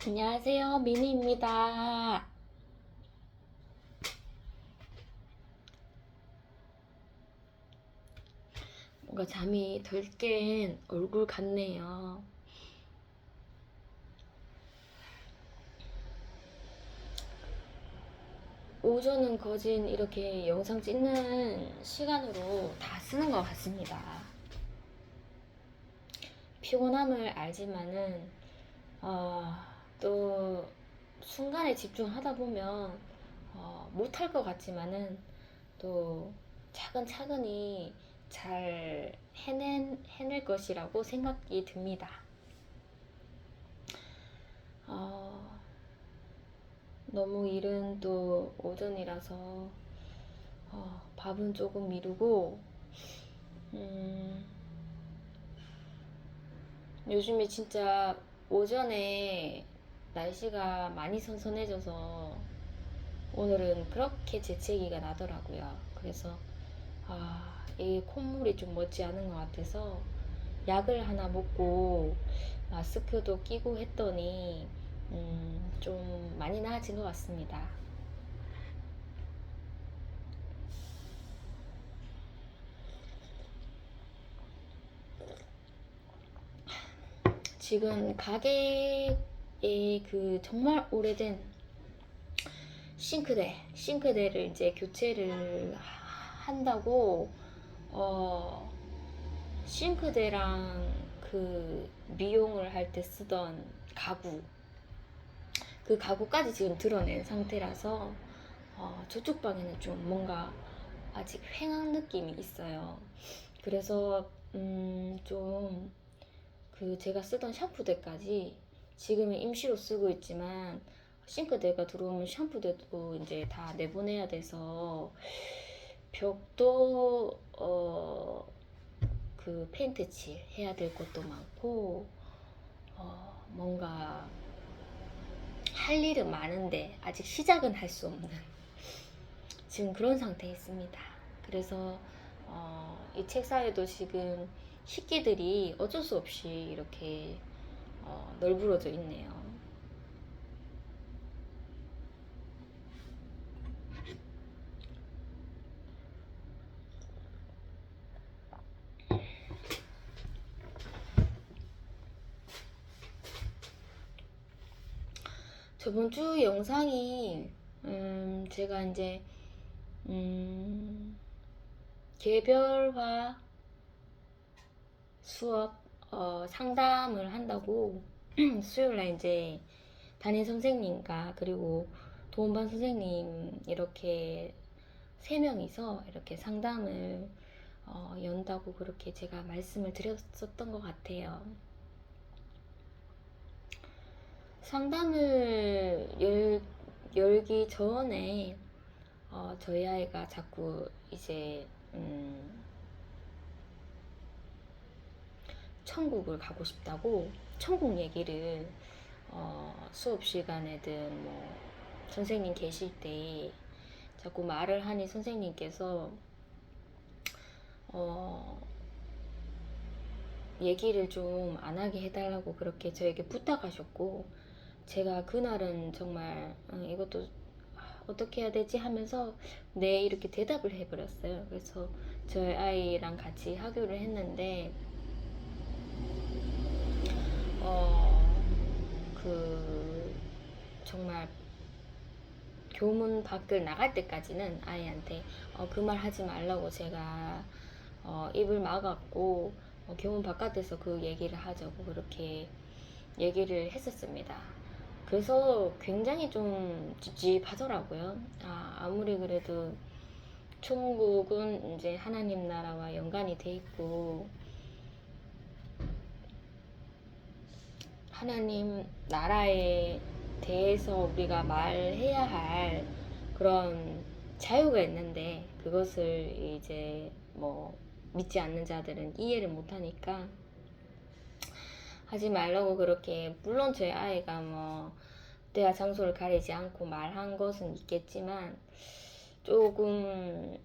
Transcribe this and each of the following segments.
안녕하세요, 미니입니다. 뭔가 잠이 덜 깬 얼굴 같네요. 오전은 거진 이렇게 영상 찍는 시간으로 다 쓰는 것 같습니다. 피곤함을 알지만은 또 순간에 집중하다 보면 못할 것 같지만은 또 차근차근히 잘 해낼 것이라고 생각이 듭니다. 너무 일은 또 오전이라서 밥은 조금 미루고 요즘에 진짜 오전에 날씨가 많이 선선해져서 오늘은 그렇게 재채기가 나더라고요. 그래서 이 콧물이 좀 멋지 않은 것 같아서 약을 하나 먹고 마스크도 끼고 했더니 좀 많이 나아진 것 같습니다. 지금 가게에 그 정말 오래된 싱크대를 이제 교체를 한다고 싱크대랑 그 미용을 할 때 쓰던 그 가구까지 지금 드러낸 상태라서 저쪽 방에는 좀 뭔가 아직 휑한 느낌이 있어요. 그래서 좀 그 제가 쓰던 샴푸대까지 지금은 임시로 쓰고 있지만 싱크대가 들어오면 샴푸대도 이제 다 내보내야 돼서 벽도 그 페인트 칠 해야 될 것도 많고 뭔가 할 일은 많은데 아직 시작은 할 수 없는 지금 그런 상태에 있습니다. 그래서 이 책상에도 지금 식기들이 어쩔 수 없이 이렇게 널브러져 있네요. 저번 주 영상이 제가 이제 개별화 수업 상담을 한다고 수요일날 이제 담임 선생님과 그리고 도움반 선생님 이렇게 세 명이서 이렇게 상담을 연다고 그렇게 제가 말씀을 드렸었던 것 같아요. 상담을 열기 전에 저희 아이가 자꾸 이제 천국을 가고 싶다고 천국 얘기를 수업 시간에든 뭐 선생님 계실 때 자꾸 말을 하니 선생님께서 얘기를 좀 안 하게 해달라고 그렇게 저에게 부탁하셨고 제가 그날은 정말 이것도 어떻게 해야 되지 하면서 네 이렇게 대답을 해버렸어요. 그래서 저희 아이랑 같이 하교를 했는데 그 정말 교문 밖을 나갈 때까지는 아이한테 그 말 하지 말라고 제가 입을 막았고 교문 바깥에서 그 얘기를 하자고 그렇게 얘기를 했었습니다. 그래서 굉장히 좀 찝찝하더라고요. 아무리 그래도 천국은 이제 하나님 나라와 연관이 돼 있고 하나님 나라에 대해서 우리가 말해야 할 그런 자유가 있는데 그것을 이제 뭐 믿지 않는 자들은 이해를 못하니까 하지 말라고 그렇게 물론 제 아이가 뭐 때와 장소를 가리지 않고 말한 것은 있겠지만 조금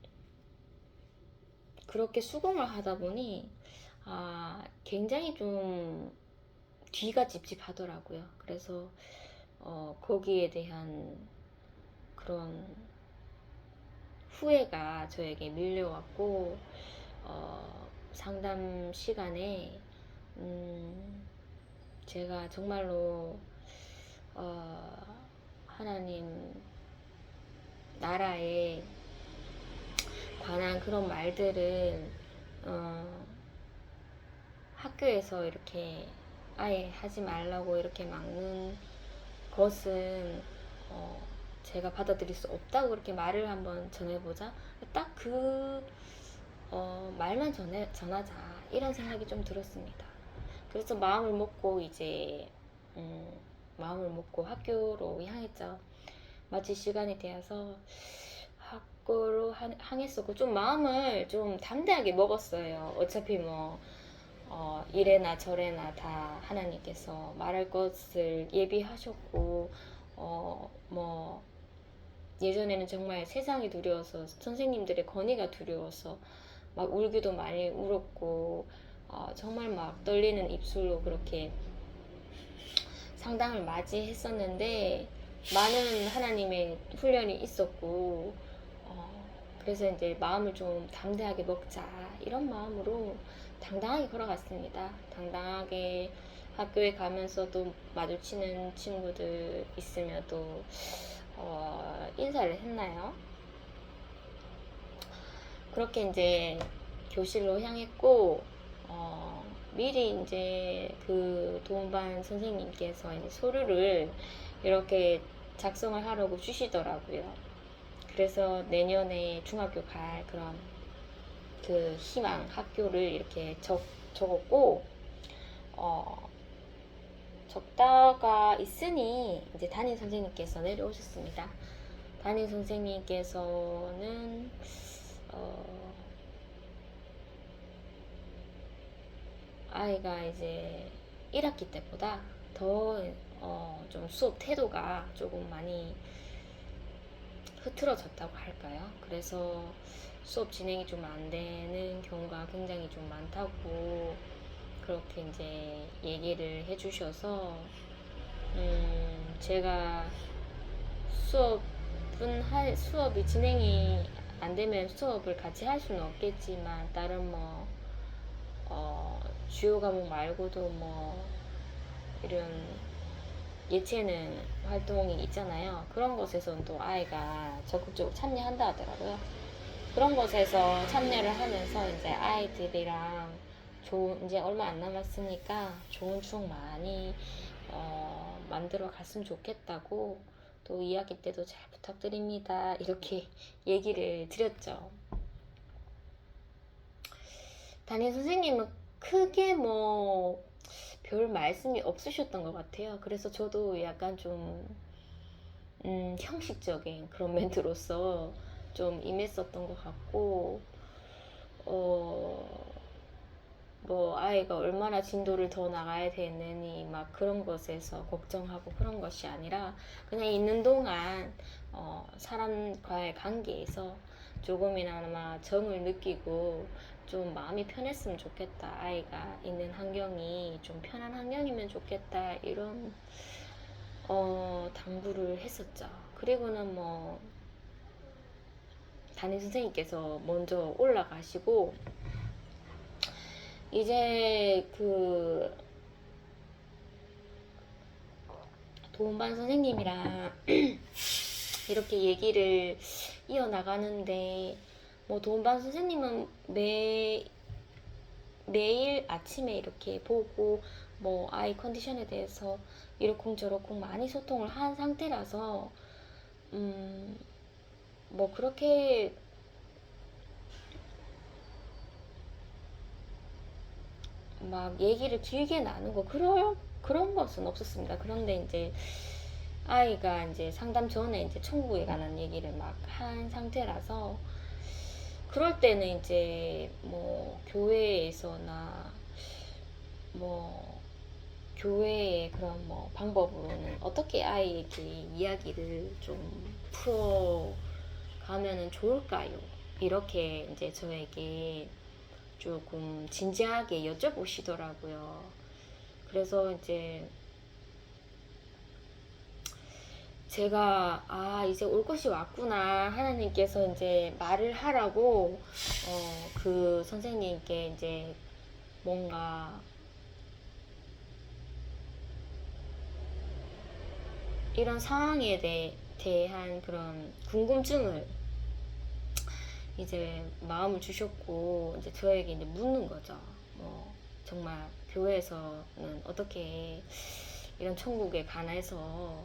그렇게 수긍을 하다 보니 굉장히 좀 뒤가 찝찝하더라고요. 그래서 거기에 대한 그런 후회가 저에게 밀려왔고, 상담 시간에 제가 정말로 하나님 나라에 관한 그런 말들을 학교에서 이렇게 아예 하지 말라고 이렇게 막는 것은 제가 받아들일 수 없다고 그렇게 말을 한번 전해보자. 딱 그 말만 전하자 이런 생각이 좀 들었습니다. 그래서 마음을 먹고 이제 마음을 먹고 학교로 향했죠. 마치 시간이 되어서 학교로 향했었고, 좀 마음을 좀 담대하게 먹었어요. 어차피 뭐 이래나 저래나 다 하나님께서 말할 것을 예비하셨고, 뭐 예전에는 정말 세상이 두려워서, 선생님들의 권위가 두려워서 막 울기도 많이 울었고, 정말 막 떨리는 입술로 그렇게 상담을 맞이했었는데, 많은 하나님의 훈련이 있었고, 그래서 이제 마음을 좀 담대하게 먹자 이런 마음으로 당당하게 걸어갔습니다. 당당하게 학교에 가면서도 마주치는 친구들 있으면 또 인사를 했나요? 그렇게 이제 교실로 향했고, 미리 이제 그 도움반 선생님께서 이제 서류를 이렇게 작성을 하라고 주시더라고요. 그래서 내년에 중학교 갈 그런 그 희망 학교를 이렇게 적었고, 적다가 있으니 이제 담임 선생님께서 내려오셨습니다. 담임 선생님께서는 아이가 이제 1학기 때보다 더 좀 수업 태도가 조금 많이 흐트러졌다고 할까요? 그래서 수업 진행이 좀 안 되는 경우가 굉장히 좀 많다고 그렇게 이제 얘기를 해주셔서, 제가 수업이 진행이 안 되면 수업을 같이 할 수는 없겠지만, 다른 뭐 주요 과목 말고도 뭐 이런 예체능 활동이 있잖아요. 그런 것에서는 또 아이가 적극적으로 참여한다 하더라고요. 그런 것에서 참여를 하면서 이제 아이들이랑 이제 얼마 안 남았으니까 좋은 추억 많이 만들어 갔으면 좋겠다고, 또 2학기 때도 잘 부탁드립니다 이렇게 얘기를 드렸죠. 담임 선생님은 크게 뭐 별 말씀이 없으셨던 것 같아요. 그래서 저도 약간 좀 형식적인 그런 멘트로서 좀 임했었던 것 같고, 뭐 아이가 얼마나 진도를 더 나가야 되느니 막 그런 것에서 걱정하고 그런 것이 아니라, 그냥 있는 동안 사람과의 관계에서 조금이나마 정을 느끼고 좀 마음이 편했으면 좋겠다, 아이가 있는 환경이 좀 편한 환경이면 좋겠다, 이런 당부를 했었죠. 그리고는 뭐 담임 선생님께서 먼저 올라가시고, 이제 그 도움반 선생님이랑 이렇게 얘기를 이어나가는데, 뭐 도움반 선생님은 매일 아침에 이렇게 보고 뭐 아이 컨디션에 대해서 이러쿵저러쿵 많이 소통을 한 상태라서 뭐 그렇게 막 얘기를 길게 나누고 그런 것은 없었습니다. 그런데 이제 아이가 이제 상담 전에 이제 천국에 관한 얘기를 막 한 상태라서, 그럴 때는 이제 뭐 교회에서나 뭐 교회의 그런 뭐 방법으로는 어떻게 아이에게 이야기를 좀 풀어 가면은 좋을까요? 이렇게 이제 저에게 조금 진지하게 여쭤보시더라고요. 그래서 이제 제가 이제 올 것이 왔구나, 하나님께서 이제 말을 하라고 그 선생님께 이제 뭔가 이런 상황에 대한 그런 궁금증을 이제 마음을 주셨고, 이제 저에게 이제 묻는 거죠. 뭐 정말 교회에서는 어떻게 이런 천국에 관해서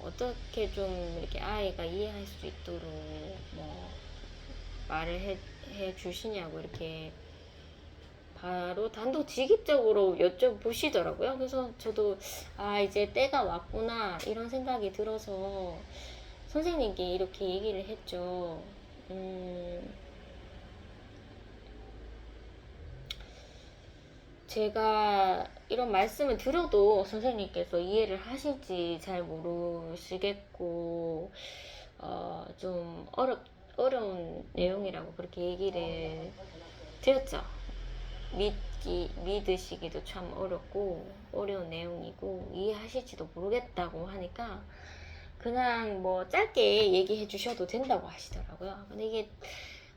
어떻게 좀 이렇게 아이가 이해할 수 있도록 뭐 말을 해 주시냐고 이렇게 바로 단도직입적으로 여쭤보시더라고요. 그래서 저도 이제 때가 왔구나 이런 생각이 들어서 선생님께 이렇게 얘기를 했죠. 제가 이런 말씀을 드려도 선생님께서 이해를 하실지 잘 모르시겠고, 좀 어려운 내용이라고 그렇게 얘기를 드렸죠. 믿으시기도 참 어렵고, 어려운 내용이고, 이해하실지도 모르겠다고 하니까, 그냥 뭐 짧게 얘기해 주셔도 된다고 하시더라고요. 근데 이게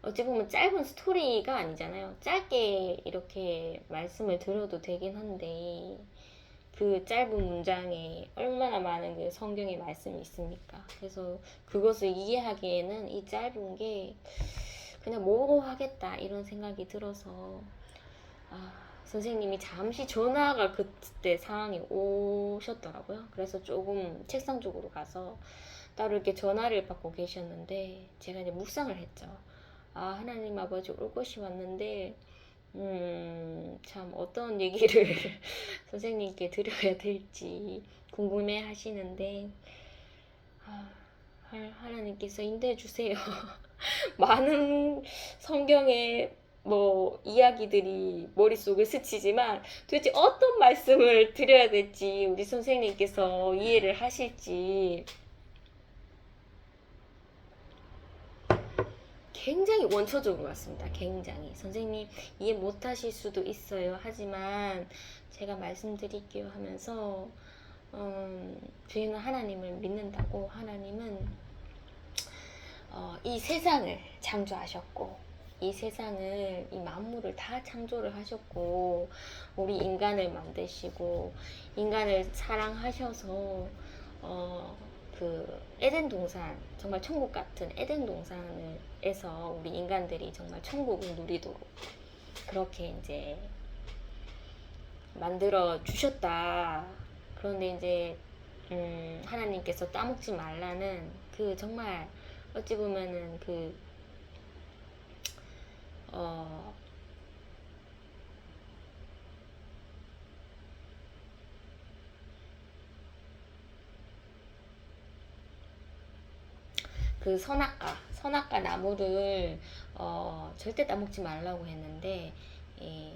어찌 보면 짧은 스토리가 아니잖아요. 짧게 이렇게 말씀을 드려도 되긴 한데, 그 짧은 문장에 얼마나 많은 그 성경의 말씀이 있습니까? 그래서 그것을 이해하기에는 이 짧은 게 그냥 뭐고 하겠다 이런 생각이 들어서, 선생님이 잠시 전화가 그때 상황이 오셨더라고요. 그래서 조금 책상 쪽으로 가서 따로 이렇게 전화를 받고 계셨는데, 제가 이제 묵상을 했죠. 하나님 아버지 올 것이 왔는데, 참 어떤 얘기를 선생님께 드려야 될지 궁금해 하시는데, 하나님께서 인도해 주세요. 많은 성경의 뭐 이야기들이 머릿속에 스치지만 도대체 어떤 말씀을 드려야 될지 우리 선생님께서 이해를 하실지 굉장히 원초적으로 왔습니다. 굉장히 선생님 이해 못하실 수도 있어요. 하지만 제가 말씀드릴게요 하면서 저희는 하나님을 믿는다고. 하나님은 이 세상을 창조하셨고, 이 세상을, 이 만물을 다 창조를 하셨고, 우리 인간을 만드시고, 인간을 사랑하셔서 그 에덴 동산, 정말 천국 같은 에덴 동산에서 우리 인간들이 정말 천국을 누리도록 그렇게 이제 만들어 주셨다. 그런데 이제 하나님께서 따먹지 말라는 그 정말 어찌 보면은 그 선악과 나무를 절대 따먹지 말라고 했는데, 이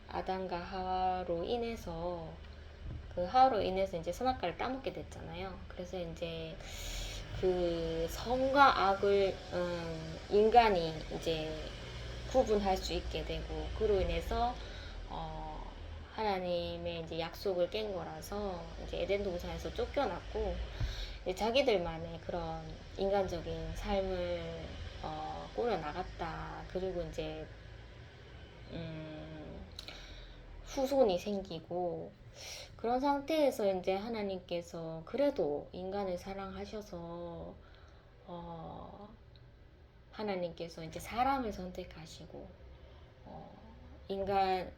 아담과 하와로 인해서 이제 선악과를 따먹게 됐잖아요. 그래서 이제 그 선과 악을 인간이 이제 구분할 수 있게 되고, 그로 인해서 하나님의 이제 약속을 깬 거라서 이제 에덴 동산에서 쫓겨났고, 자기들만의 그런 인간적인 삶을 꾸려 나갔다. 그리고 이제 후손이 생기고, 그런 상태에서 이제 하나님께서 그래도 인간을 사랑하셔서 하나님께서 이제 사람을 선택하시고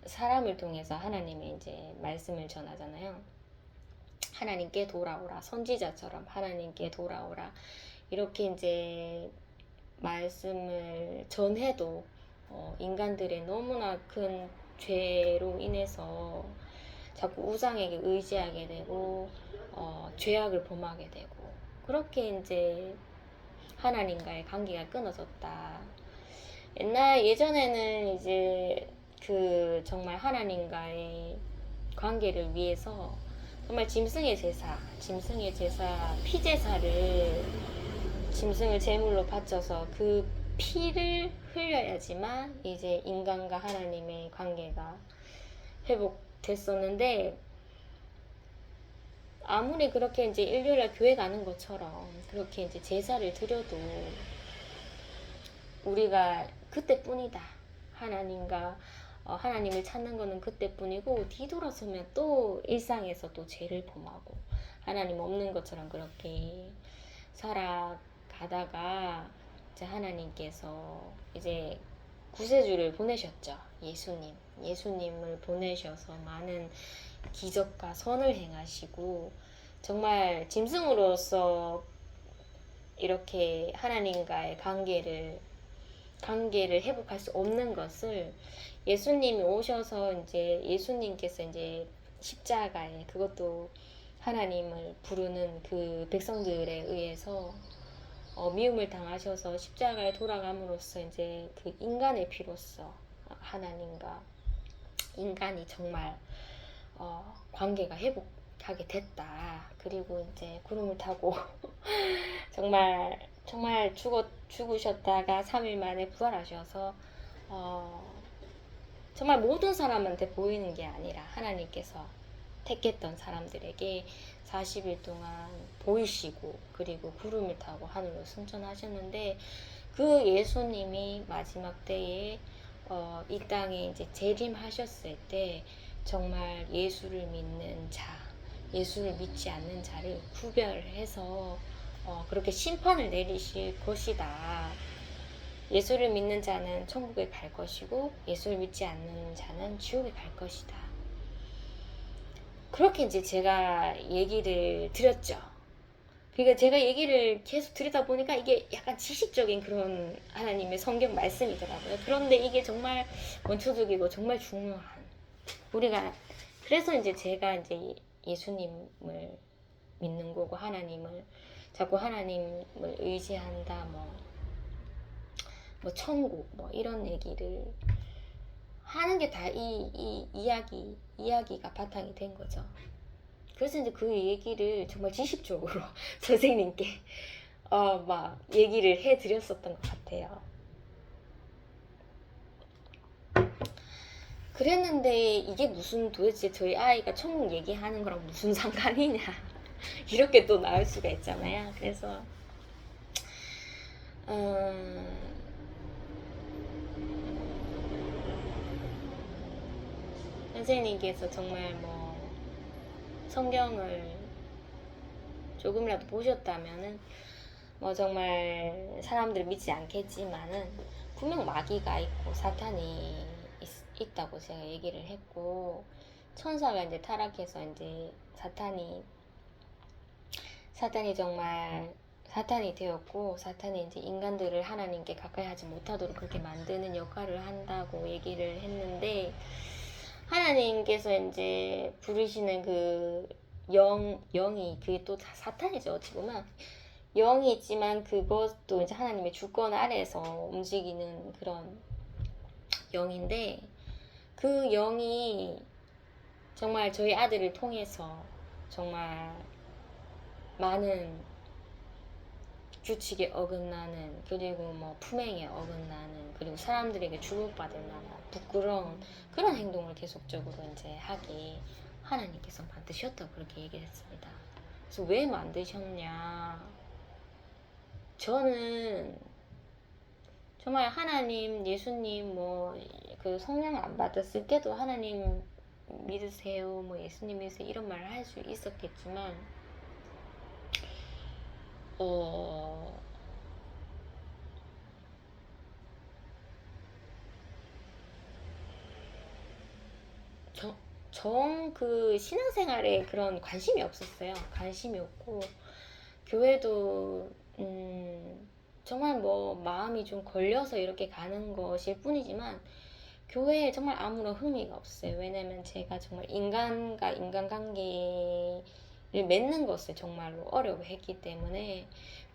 사람을 통해서 하나님의 이제 말씀을 전하잖아요. 하나님께 돌아오라, 선지자처럼 하나님께 돌아오라, 이렇게 이제 말씀을 전해도 인간들의 너무나 큰 죄로 인해서 자꾸 우상에게 의지하게 되고 죄악을 범하게 되고, 그렇게 이제 하나님과의 관계가 끊어졌다. 예전에는 이제 그 정말 하나님과의 관계를 위해서 정말 짐승의 제사, 피제사를 짐승을 제물로 바쳐서 그 피를 흘려야지만 이제 인간과 하나님의 관계가 회복됐었는데, 아무리 그렇게 이제 일요일날 교회 가는 것처럼 그렇게 이제 제사를 드려도 우리가 그때뿐이다. 하나님을 찾는 거는 그때뿐이고 뒤돌아서면 또 일상에서 또 죄를 범하고 하나님 없는 것처럼 그렇게 살아가다가 이제 하나님께서 이제 구세주를 보내셨죠. 예수님을 보내셔서 많은 기적과 선을 행하시고 정말 짐승으로서 이렇게 하나님과의 관계를 회복할 수 없는 것을 예수님이 오셔서 이제 예수님께서 이제 십자가에 그것도 하나님을 부르는 그 백성들에 의해서 미움을 당하셔서 십자가에 돌아감으로써 이제 그 인간의 피로써 하나님과 인간이 정말 관계가 회복하게 됐다. 그리고 이제 구름을 타고 정말 죽으셨다가 3일 만에 부활하셔서 정말 모든 사람한테 보이는 게 아니라 하나님께서 택했던 사람들에게 40일 동안 보이시고 그리고 구름을 타고 하늘로 승천하셨는데 그 예수님이 마지막 때에 이 땅에 이제 재림하셨을 때 정말 예수를 믿는 자, 예수를 믿지 않는 자를 구별해서 그렇게 심판을 내리실 것이다. 예수를 믿는 자는 천국에 갈 것이고 예수를 믿지 않는 자는 지옥에 갈 것이다. 그렇게 이제 제가 얘기를 드렸죠. 그러니까 제가 얘기를 계속 드리다 보니까 이게 약간 지식적인 그런 하나님의 성경 말씀이더라고요. 그런데 이게 정말 원초적이고 정말 중요한 우리가 그래서 이제 제가 이제 예수님을 믿는 거고 하나님을 자꾸 하나님을 의지한다 뭐 천국 뭐 이런 얘기를 하는 게 다 이 이야기가 바탕이 된 거죠. 그래서 이제 그 얘기를 정말 지식적으로 선생님께 막 얘기를 해드렸었던 것 같아요. 그랬는데 이게 무슨 도대체 저희 아이가 천국 얘기하는 거랑 무슨 상관이냐 이렇게 또 나올 수가 있잖아요. 그래서 선생님께서 정말 뭐 성경을 조금이라도 보셨다면은 뭐 정말 사람들 믿지 않겠지만은 분명 마귀가 있고 사탄이 있다고 제가 얘기를 했고 천사가 이제 타락해서 이제 사탄이 정말 사탄이 되었고 사탄이 이제 인간들을 하나님께 가까이 하지 못하도록 그렇게 만드는 역할을 한다고 얘기를 했는데 하나님께서 이제 부르시는 그 영이 그게 또 사탄이죠. 어찌 보면 영이 있지만 그것도 이제 하나님의 주권 아래에서 움직이는 그런 영인데 그 영이 정말 저희 아들을 통해서 정말 많은 규칙에 어긋나는 그리고 뭐 품행에 어긋나는 그리고 사람들에게 주목받을 만한 부끄러운 그런 행동을 계속적으로 이제 하게 하나님께서 만드셨다고 그렇게 얘기를 했습니다. 그래서 왜 만드셨냐? 저는 정말 하나님, 예수님 뭐 그 성령을 안 받았을 때도 하나님 믿으세요, 뭐 예수님 믿으세요 이런 말을 할 수 있었겠지만 그 신앙생활에 그런 관심이 없었어요. 관심이 없고 교회도 정말 뭐 마음이 좀 걸려서 이렇게 가는 것일 뿐이지만 교회에 정말 아무런 흥미가 없어요. 왜냐면 제가 정말 인간과 인간관계를 맺는 것을 정말로 어려워했기 때문에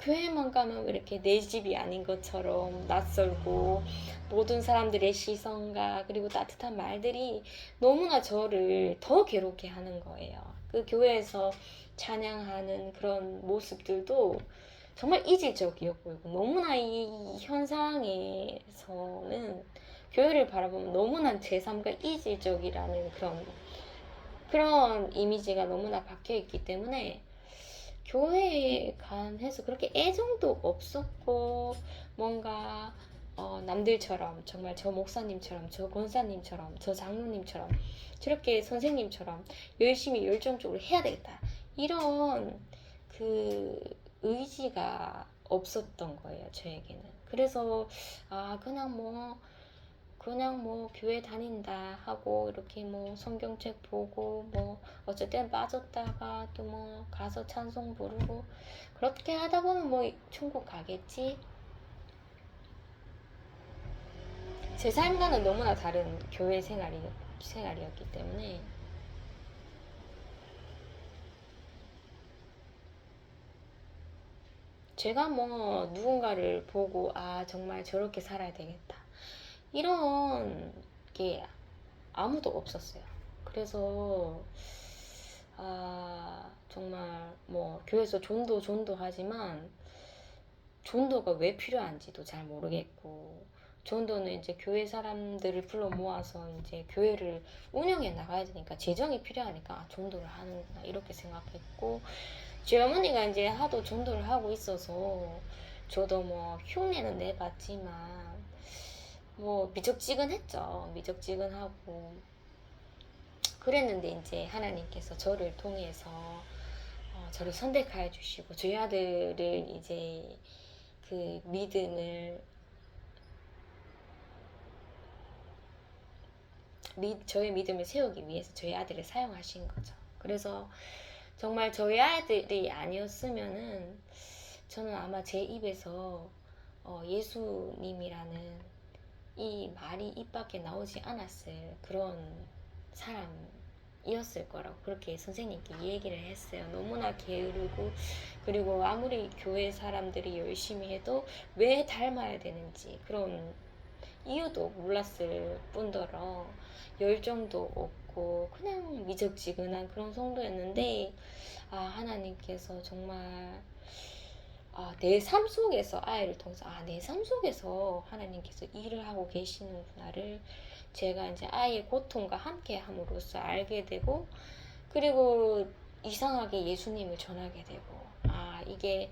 교회만 가면 왜 이렇게 내 집이 아닌 것처럼 낯설고 모든 사람들의 시선과 그리고 따뜻한 말들이 너무나 저를 더 괴롭게 하는 거예요. 그 교회에서 찬양하는 그런 모습들도 정말 이질적이었고요. 너무나 이 현상에서는 교회를 바라보면 너무나 제 삶과 이질적이라는 그런 이미지가 너무나 박혀 있기 때문에 교회에 관해서 그렇게 애정도 없었고, 뭔가 남들처럼 정말 저 목사님처럼, 저 권사님처럼, 저 장로님처럼, 저렇게 선생님처럼 열심히 열정적으로 해야 되겠다, 이런 그 의지가 없었던 거예요, 저에게는. 그래서 그냥 뭐 교회 다닌다 하고 이렇게 뭐 성경책 보고 뭐 어쩔 땐 빠졌다가 또 뭐 가서 찬송 부르고 그렇게 하다 보면 뭐 천국 가겠지. 제 삶과는 너무나 다른 교회 생활이었기 때문에 제가 뭐 누군가를 보고 정말 저렇게 살아야 되겠다, 이런 게 아무도 없었어요. 그래서 정말 뭐 교회에서 존도 하지만 존도가 왜 필요한지도 잘 모르겠고, 존도는 이제 교회 사람들을 불러 모아서 이제 교회를 운영해 나가야 되니까 재정이 필요하니까 존도를 하는구나, 이렇게 생각했고, 제 어머니가 이제 하도 존도를 하고 있어서 저도 뭐 흉내는 내봤지만 뭐 미적지근했죠. 미적지근하고 그랬는데 이제 하나님께서 저를 통해서 저를 선택하여 주시고 저희 아들을 이제 그 저의 믿음을 세우기 위해서 저희 아들을 사용하신 거죠. 그래서 정말 저희 아들이 아니었으면은 저는 아마 제 입에서 예수님이라는 이 말이 입 밖에 나오지 않았을 그런 사람이었을 거라고 그렇게 선생님께 얘기를 했어요. 너무나 게으르고, 그리고 아무리 교회 사람들이 열심히 해도 왜 닮아야 되는지 그런 이유도 몰랐을 뿐더러 열정도 없고 그냥 미적지근한 그런 성도였는데, 하나님께서 정말 내 삶 속에서 아이를 통해서 내 삶 속에서 하나님께서 일을 하고 계시는구나를 제가 이제 아이의 고통과 함께 함으로써 알게 되고, 그리고 이상하게 예수님을 전하게 되고, 이게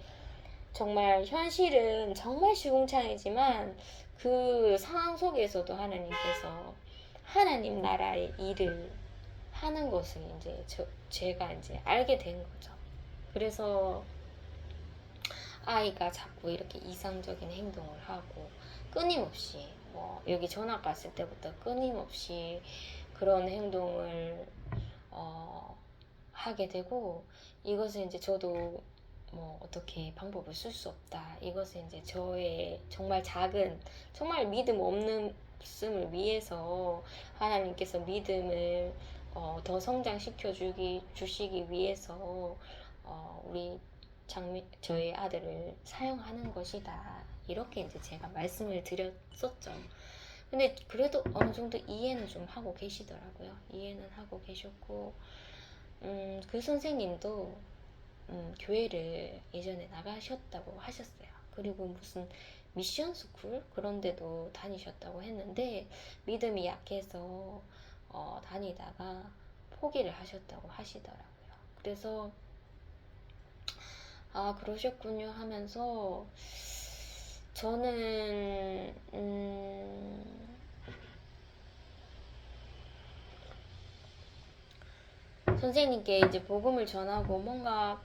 정말 현실은 정말 시궁창이지만 그 상황 속에서도 하나님께서 하나님 나라의 일을 하는 것을 이제 제가 이제 알게 된 거죠. 그래서 아이가 자꾸 이렇게 이상적인 행동을 하고 끊임없이 뭐 여기 전학 갔을 때부터 끊임없이 그런 행동을 하게 되고, 이것을 이제 저도 뭐 어떻게 방법을 쓸 수 없다, 이것은 이제 저의 정말 작은 정말 믿음 없음을 위해서 하나님께서 믿음을 더 성장시켜 주시기 위해서 우리 저희 아들을 사용하는 것이다, 이렇게 이제 제가 말씀을 드렸었죠. 근데 그래도 어느 정도 이해는 좀 하고 계시더라고요. 이해는 하고 계셨고, 그 선생님도 교회를 예전에 나가셨다고 하셨어요. 그리고 무슨 미션 스쿨 그런 데도 다니셨다고 했는데 믿음이 약해서 다니다가 포기를 하셨다고 하시더라고요. 그래서 그러셨군요 하면서 저는 선생님께 이제 복음을 전하고 뭔가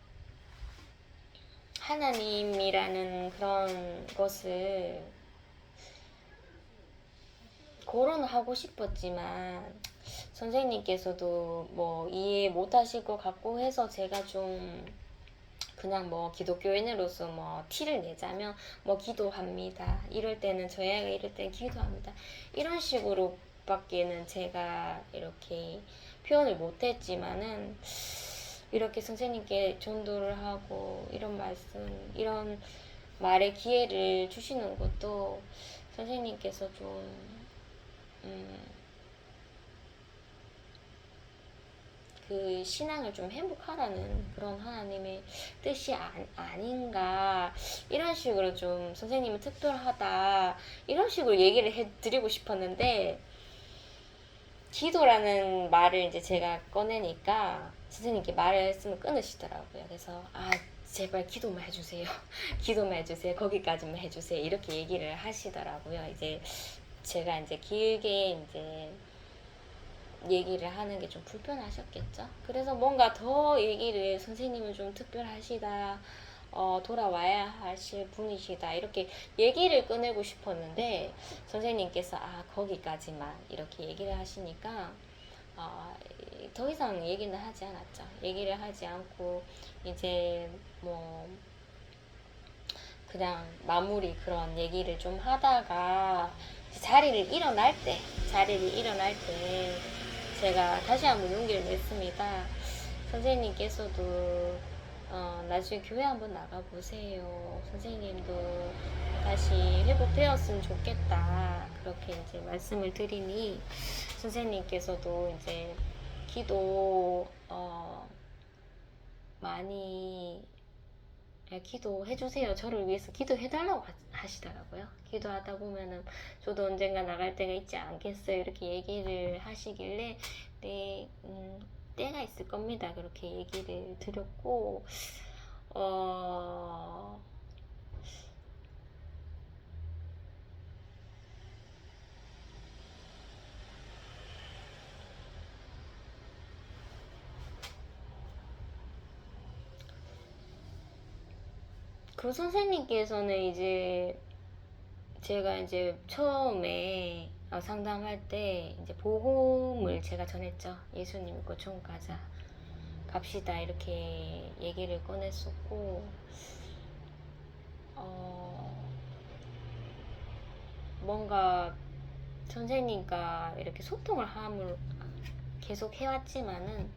하나님이라는 그런 것을 거론하고 싶었지만 선생님께서도 뭐 이해 못하실 것 같고 해서 제가 좀 그냥 뭐 기독교인으로서 뭐 티를 내자면 뭐 기도합니다, 이럴 때는 저희 아이가 이럴 때는 기도합니다, 이런 식으로 밖에는 제가 이렇게 표현을 못했지만은 이렇게 선생님께 전도를 하고 이런 말의 기회를 주시는 것도 선생님께서 좀 그 신앙을 좀 회복하라는 그런 하나님의 뜻이 아닌가, 이런 식으로 좀 선생님은 특별하다, 이런 식으로 얘기를 해드리고 싶었는데 기도라는 말을 이제 제가 꺼내니까 선생님께 말씀을 끊으시더라고요. 그래서 제발 기도만 해주세요. 기도만 해주세요. 거기까지만 해주세요. 이렇게 얘기를 하시더라고요. 이제 제가 이제 길게 이제 얘기를 하는 게 좀 불편하셨겠죠. 그래서 뭔가 더 얘기를 선생님은 좀 특별하시다. 돌아와야 하실 분이시다. 이렇게 얘기를 꺼내고 싶었는데 선생님께서 거기까지만 이렇게 얘기를 하시니까 더 이상 얘기는 하지 않았죠. 얘기를 하지 않고 이제 뭐 그냥 마무리 그런 얘기를 좀 하다가 자리를 일어날 때 제가 다시 한번 용기를 냈습니다. 선생님께서도 나중에 교회 한번 나가보세요. 선생님도 다시 회복되었으면 좋겠다. 그렇게 이제 말씀을 드리니 선생님께서도 이제 기도 많이 기도해주세요. 저를 위해서 기도해달라고 하시더라고요. 기도하다 보면은 저도 언젠가 나갈 때가 있지 않겠어요. 이렇게 얘기를 하시길래 네, 때가 있을 겁니다. 그렇게 얘기를 드렸고 그 선생님께서는 이제 제가 이제 처음에 상담할 때 이제 복음을 제가 전했죠. 예수님 믿고 천국 가자, 갑시다 이렇게 얘기를 꺼냈었고 뭔가 선생님과 이렇게 소통을 함을 계속 해왔지만은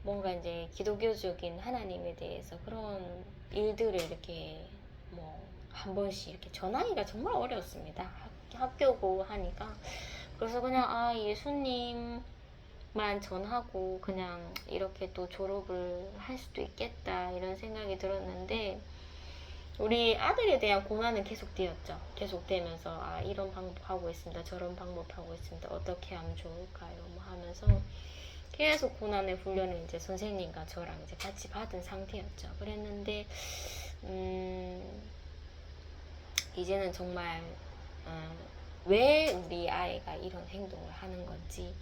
뭔가 이제 기독교적인 하나님에 대해서 그런 일들을 이렇게 뭐 한 번씩 이렇게 전하기가 정말 어려웠습니다. 학교고 하니까. 그래서 그냥 예수님만 전하고 그냥 이렇게 또 졸업을 할 수도 있겠다 이런 생각이 들었는데 우리 아들에 대한 고난은 계속되었죠. 계속되면서 이런 방법 하고 있습니다. 저런 방법 하고 있습니다. 어떻게 하면 좋을까요? 뭐 하면서 계속 고난의 훈련을 이제 선생님과 저랑 이제 같이 받은 상태였죠. 그랬는데 이제는 정말 왜 우리 아이가 이런 행동을 하는 건지,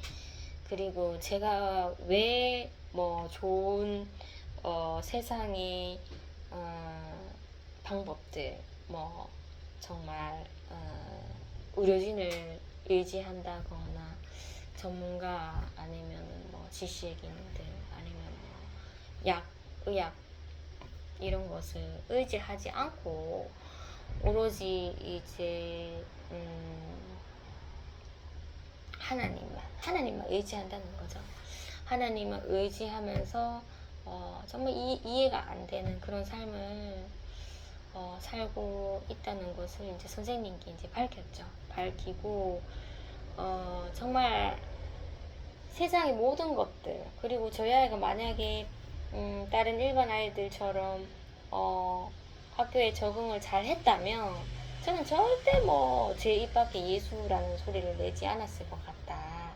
그리고 제가 왜 뭐 좋은 세상의 방법들, 뭐 정말 의료진을 의지한다거나 전문가 아니면 뭐 지식인들 아니면 뭐 의학 이런 것을 의지하지 않고 오로지 이제 하나님만 의지한다는 거죠. 하나님을 의지하면서 정말 이해가 안 되는 그런 삶을 살고 있다는 것을 이제 선생님께 이제 밝혔죠. 밝히고 정말 세상의 모든 것들, 그리고 저희 아이가 만약에 다른 일반 아이들처럼 학교에 적응을 잘 했다면 저는 절대 뭐 제 입 밖에 예수라는 소리를 내지 않았을 것 같다.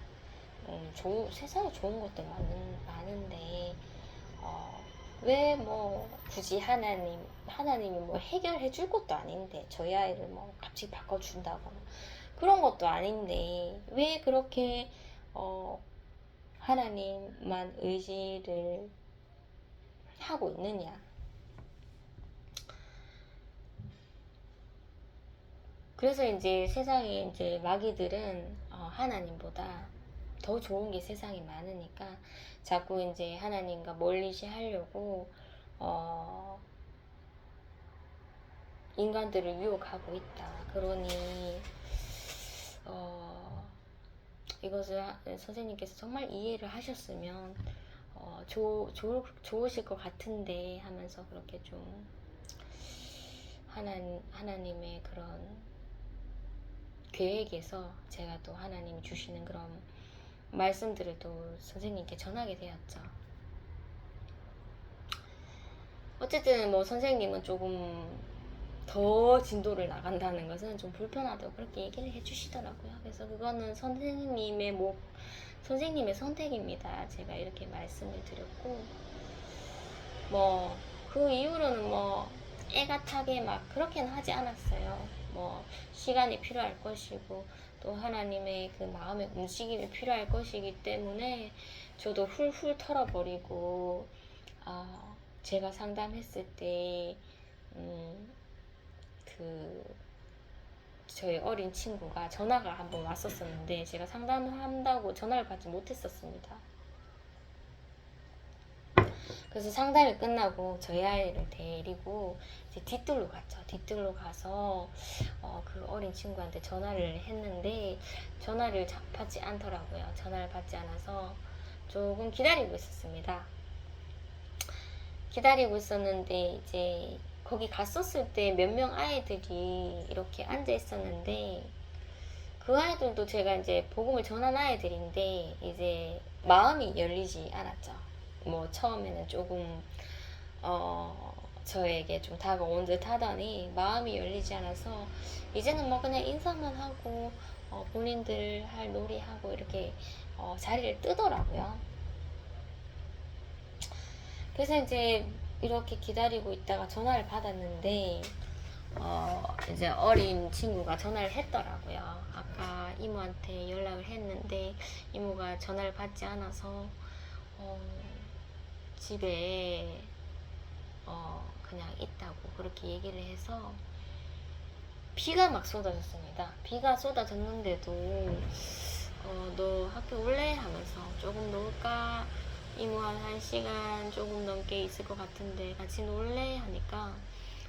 세상에 좋은 것들 많은데 왜 뭐 굳이 하나님이 뭐 해결해 줄 것도 아닌데 저희 아이를 뭐 갑자기 바꿔준다거나 그런 것도 아닌데 왜 그렇게 하나님만 의지를 하고 있느냐. 그래서 이제 세상에 이제 마귀들은 하나님보다 더 좋은 게 세상에 많으니까 자꾸 이제 하나님과 멀리시 하려고 인간들을 유혹하고 있다. 그러니 이것을 선생님께서 정말 이해를 하셨으면 좋으실 것 같은데 하면서 그렇게 좀 하나님의 그런 계획에서 제가 또 하나님이 주시는 그런 말씀들을 또 선생님께 전하게 되었죠. 어쨌든 뭐 선생님은 조금 더 진도를 나간다는 것은 좀 불편하다고 그렇게 얘기를 해주시더라고요. 그래서 그거는 선생님의 선택입니다. 제가 이렇게 말씀을 드렸고, 뭐 그 이후로는 뭐 애가타게 막 그렇게는 하지 않았어요. 뭐 시간이 필요할 것이고 또 하나님의 그 마음의 움직임이 필요할 것이기 때문에 저도 훌훌 털어버리고, 제가 상담했을 때 그 저희 어린 친구가 전화가 한번 왔었었는데 제가 상담한다고 전화를 받지 못했었습니다. 그래서 상담이 끝나고 저희 아이를 데리고 이제 뒤뜰로 갔죠. 뒤뜰로 가서 그 어린 친구한테 전화를 했는데 전화를 받지 않더라고요. 전화를 받지 않아서 조금 기다리고 있었습니다. 기다리고 있었는데 이제 거기 갔었을 때 몇 명 아이들이 이렇게 앉아 있었는데 그 아이들도 제가 이제 복음을 전한 아이들인데 이제 마음이 열리지 않았죠. 뭐 처음에는 조금 저에게 좀 다가온 듯 하더니 마음이 열리지 않아서 이제는 뭐 그냥 인사만 하고 본인들 할 놀이하고 이렇게 자리를 뜨더라고요. 그래서 이제 이렇게 기다리고 있다가 전화를 받았는데 이제 어린 친구가 전화를 했더라고요. 아까 이모한테 연락을 했는데 이모가 전화를 받지 않아서 집에 그냥 있다고 그렇게 얘기를 해서 비가 막 쏟아졌습니다. 비가 쏟아졌는데도 너 학교 올래? 하면서 조금 놀까? 이모 한 1시간 조금 넘게 있을 것 같은데 같이 놀래? 하니까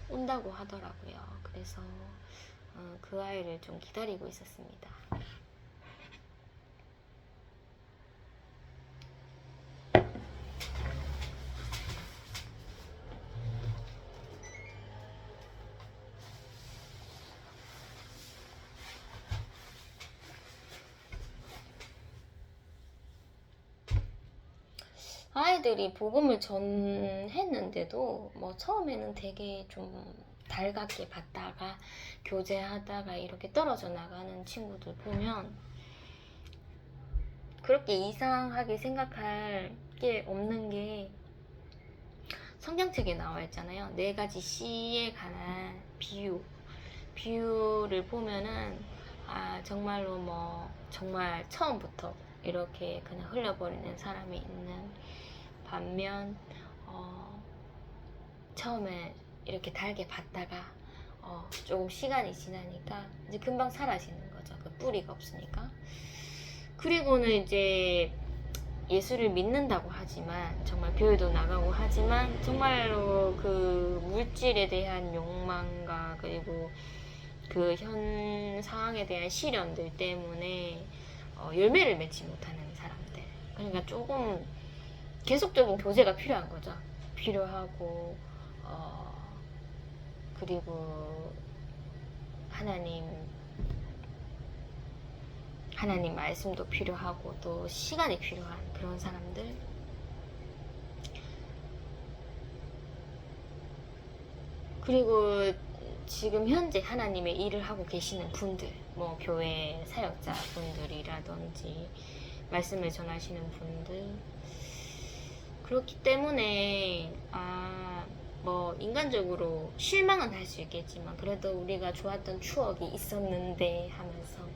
온다고 하더라고요. 그래서 그 아이를 좀 기다리고 있었습니다. 아이들이 복음을 전했는데도 뭐 처음에는 되게 좀 달갑게 받다가 교제하다가 이렇게 떨어져 나가는 친구들 보면 그렇게 이상하게 생각할 게 없는 게 성경책에 나와 있잖아요. 4가지 씨에 관한 비유를 보면은 정말로 뭐 정말 처음부터 이렇게 그냥 흘려버리는 사람이 있는 반면 처음에 이렇게 달게 받다가 조금 시간이 지나니까 이제 금방 사라지는 거죠. 그 뿌리가 없으니까. 그리고는 이제 예수를 믿는다고 하지만 정말 교회도 나가고 하지만 정말로 그 물질에 대한 욕망과 그리고 그 현 상황에 대한 시련들 때문에 열매를 맺지 못하는 사람들. 그러니까 조금 계속적인 교제가 필요한 거죠. 필요하고 그리고 하나님 말씀도 필요하고 또 시간이 필요한 그런 사람들. 그리고 지금 현재 하나님의 일을 하고 계시는 분들, 뭐 교회 사역자 분들이라든지 말씀을 전하시는 분들. 그렇기 때문에 뭐 인간적으로 실망은 할 수 있겠지만 그래도 우리가 좋았던 추억이 있었는데 하면서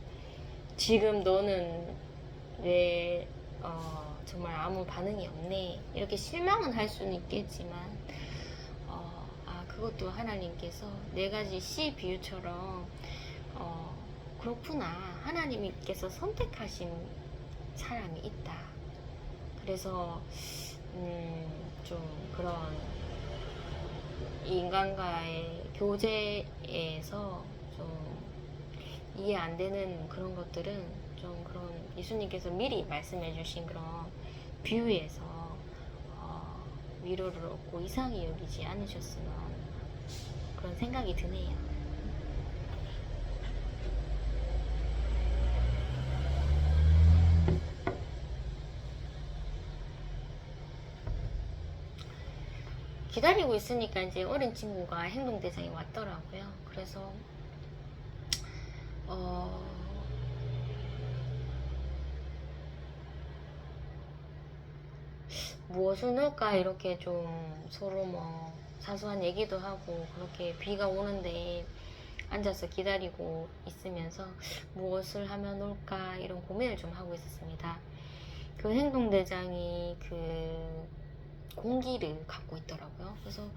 지금 너는 왜 정말 아무 반응이 없네 이렇게 실망은 할 수는 있겠지만 그것도 하나님께서 4가지 씨 비유처럼 그렇구나, 하나님께서 선택하신 사람이 있다. 그래서 좀 그런 인간과의 교제에서 좀 이해 안 되는 그런 것들은 좀 그런 예수님께서 미리 말씀해 주신 그런 비유에서 위로를 얻고 이상히 여기지 않으셨으면 그런 생각이 드네요. 기다리고 있으니까 이제 어린 친구가 행동대장이 왔더라고요. 그래서 어, 무엇을 넣을까 이렇게 좀 서로 뭐 사소한 얘기도 하고 그렇게 비가 오는데 앉아서 기다리고 있으면서 무엇을 하면 올까 이런 고민을 좀 하고 있었습니다. 그 행동대장이 그 공기를 갖고 있더라고요. 그래서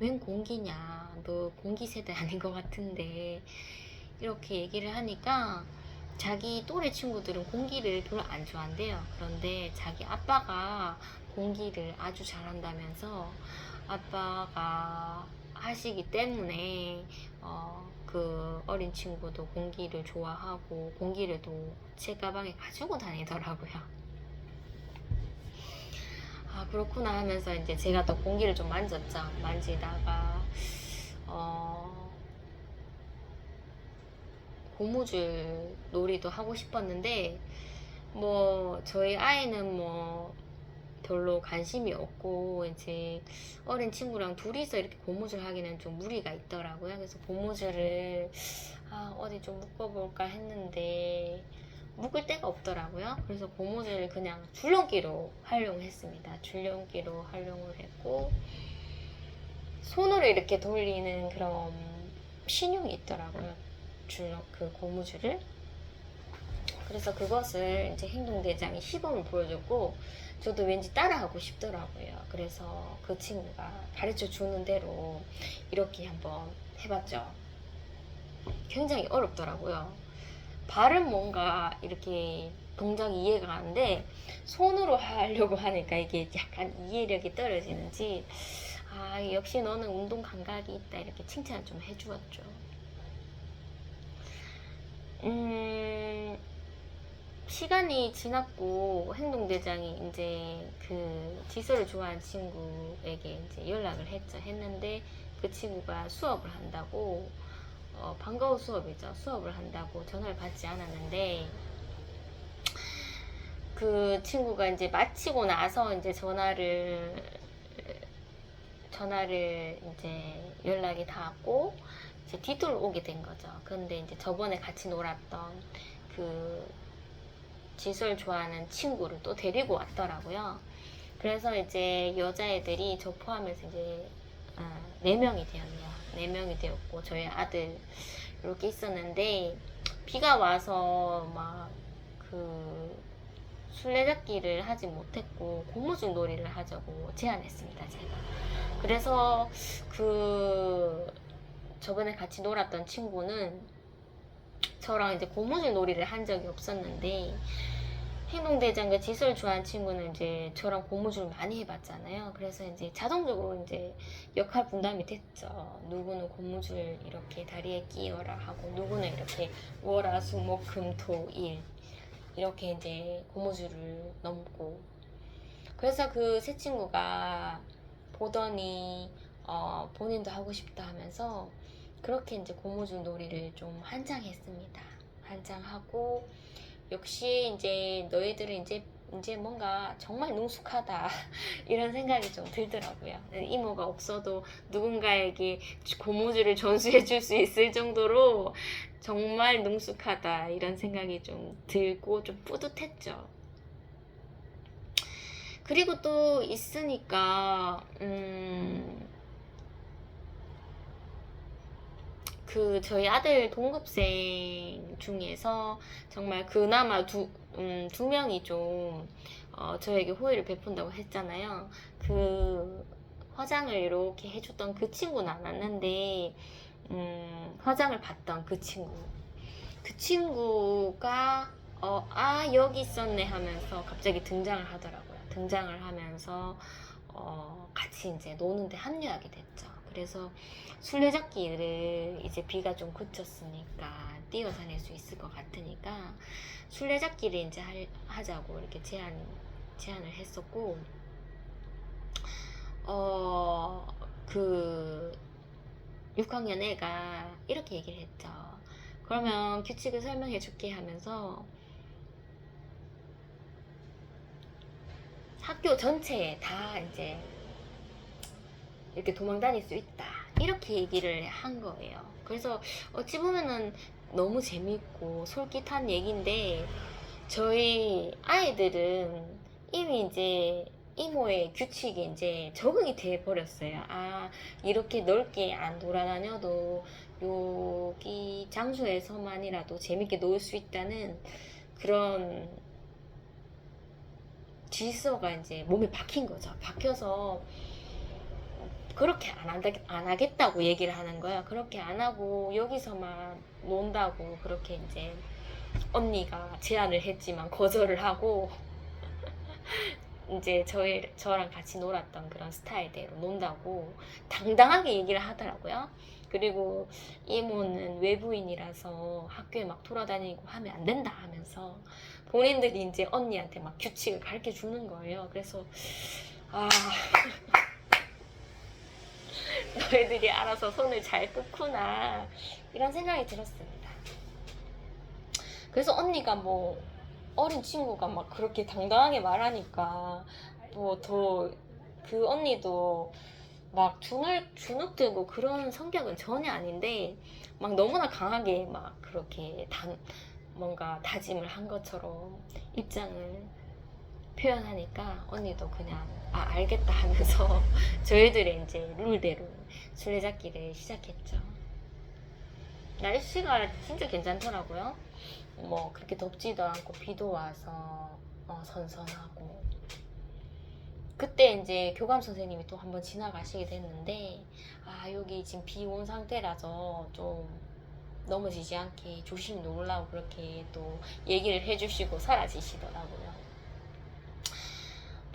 웬 공기냐, 너 공기 세대 아닌 것 같은데 이렇게 얘기를 하니까 자기 또래 친구들은 공기를 별로 안 좋아한대요. 그런데 자기 아빠가 공기를 아주 잘한다면서 아빠가 하시기 때문에 그 어린 친구도 공기를 좋아하고 공기를 또 제 가방에 가지고 다니더라고요. 아, 그렇구나 하면서 이제 제가 또 공기를 좀 만졌죠. 만지다가 고무줄 놀이도 하고 싶었는데 뭐 저희 아이는 뭐 별로 관심이 없고 이제 어린 친구랑 둘이서 이렇게 고무줄 하기는 좀 무리가 있더라고요. 그래서 고무줄을 어디 좀 묶어볼까 했는데 묶을 데가 없더라고요. 그래서 고무줄을 그냥 줄넘기로 활용했습니다. 줄넘기로 활용을 했고 손으로 이렇게 돌리는 그런 신용이 있더라고요. 그 고무줄을. 그래서 그것을 이제 행동대장이 시범을 보여줬고 저도 왠지 따라하고 싶더라고요. 그래서 그 친구가 가르쳐 주는 대로 이렇게 한번 해봤죠. 굉장히 어렵더라고요. 발은 뭔가 이렇게 동작이 이해가 가는데 손으로 하려고 하니까 이게 약간 이해력이 떨어지는지 역시 너는 운동 감각이 있다 이렇게 칭찬을 좀 해주었죠. 시간이 지났고 행동대장이 이제 그 지수를 좋아하는 친구에게 이제 연락을 했는데 그 친구가 수업을 한다고 반가운 수업이죠. 수업을 한다고 전화를 받지 않았는데 그 친구가 이제 마치고 나서 이제 전화를 이제 연락이 닿았고 이제 뒤돌아 오게 된 거죠. 근데 이제 저번에 같이 놀았던 그 지수를 좋아하는 친구를 또 데리고 왔더라고요. 그래서 이제 여자애들이 저 포함해서 이제 4명이 되었네요. 4명이 되었고 저희 아들 이렇게 있었는데 비가 와서 막 그 술래잡기를 하지 못했고 고무줄 놀이를 하자고 제안했습니다. 제가. 그래서 그 저번에 같이 놀았던 친구는 저랑 이제 고무줄 놀이를 한 적이 없었는데 행동대장과 지수를 좋아하는 친구는 이제 저랑 고무줄 많이 해봤잖아요. 그래서 이제 자동적으로 이제 역할 분담이 됐죠. 누구는 고무줄 이렇게 다리에 끼워라 하고 누구는 이렇게 월, 수, 목, 금, 토, 일 이렇게 이제 고무줄을 넘고 그래서 그 세 친구가 보더니 본인도 하고 싶다 하면서 그렇게 이제 고무줄 놀이를 좀 한창 했습니다. 한창 하고 역시 이제 너희들은 이제 뭔가 정말 능숙하다 이런 생각이 좀 들더라고요. 이모가 없어도 누군가에게 고무줄을 전수해 줄 수 있을 정도로 정말 능숙하다 이런 생각이 좀 들고 좀 뿌듯했죠. 그리고 또 있으니까 그 저희 아들 동급생 중에서 정말 그나마 두 명이 좀 저에게 호의를 베푼다고 했잖아요. 그 화장을 이렇게 해줬던 그 친구는 안 왔는데 화장을 봤던 그 친구가 여기 있었네 하면서 갑자기 등장을 하더라고요. 등장을 하면서 같이 이제 노는데 합류하게 됐죠. 그래서 술래잡기를 이제 비가 좀 그쳤으니까 뛰어다닐 수 있을 것 같으니까 술래잡기를 이제 하자고 이렇게 제안을 했었고 그 6학년 애가 이렇게 얘기를 했죠. 그러면 규칙을 설명해 줄게 하면서 학교 전체에 다 이제 이렇게 도망 다닐 수 있다. 이렇게 얘기를 한 거예요. 그래서 어찌 보면은 너무 재밌고 솔깃한 얘기인데 저희 아이들은 이미 이제 이모의 규칙이 이제 적응이 돼 버렸어요. 아, 이렇게 넓게 안 돌아다녀도 여기 장소에서만이라도 재밌게 놀 수 있다는 그런 질서가 이제 몸에 박힌 거죠. 박혀서 그렇게 안 하겠다고 얘기를 하는 거야. 그렇게 안 하고 여기서만 논다고 그렇게 이제 언니가 제안을 했지만 거절을 하고 이제 저랑 같이 놀았던 그런 스타일대로 논다고 당당하게 얘기를 하더라고요. 그리고 이모는 외부인이라서 학교에 막 돌아다니고 하면 안 된다 하면서 본인들이 이제 언니한테 막 규칙을 가르쳐 주는 거예요. 그래서 아, 너희들이 알아서 손을 잘 끄구나 이런 생각이 들었습니다. 그래서 언니가 뭐 어린 친구가 막 그렇게 당당하게 말하니까 뭐 더 그 언니도 막 주눅들고 그런 성격은 전혀 아닌데 막 너무나 강하게 막 그렇게 뭔가 다짐을 한 것처럼 입장을 표현하니까 언니도 그냥 아 알겠다 하면서 저희들의 이제 룰대로 술래잡기를 시작했죠. 날씨가 진짜 괜찮더라고요. 뭐 그렇게 덥지도 않고 비도 와서 선선하고 그때 이제 교감 선생님이 또 한번 지나가시게 됐는데 아 여기 지금 비 온 상태라서 좀 넘어지지 않게 조심히 놀라고 그렇게 또 얘기를 해주시고 사라지시더라고요.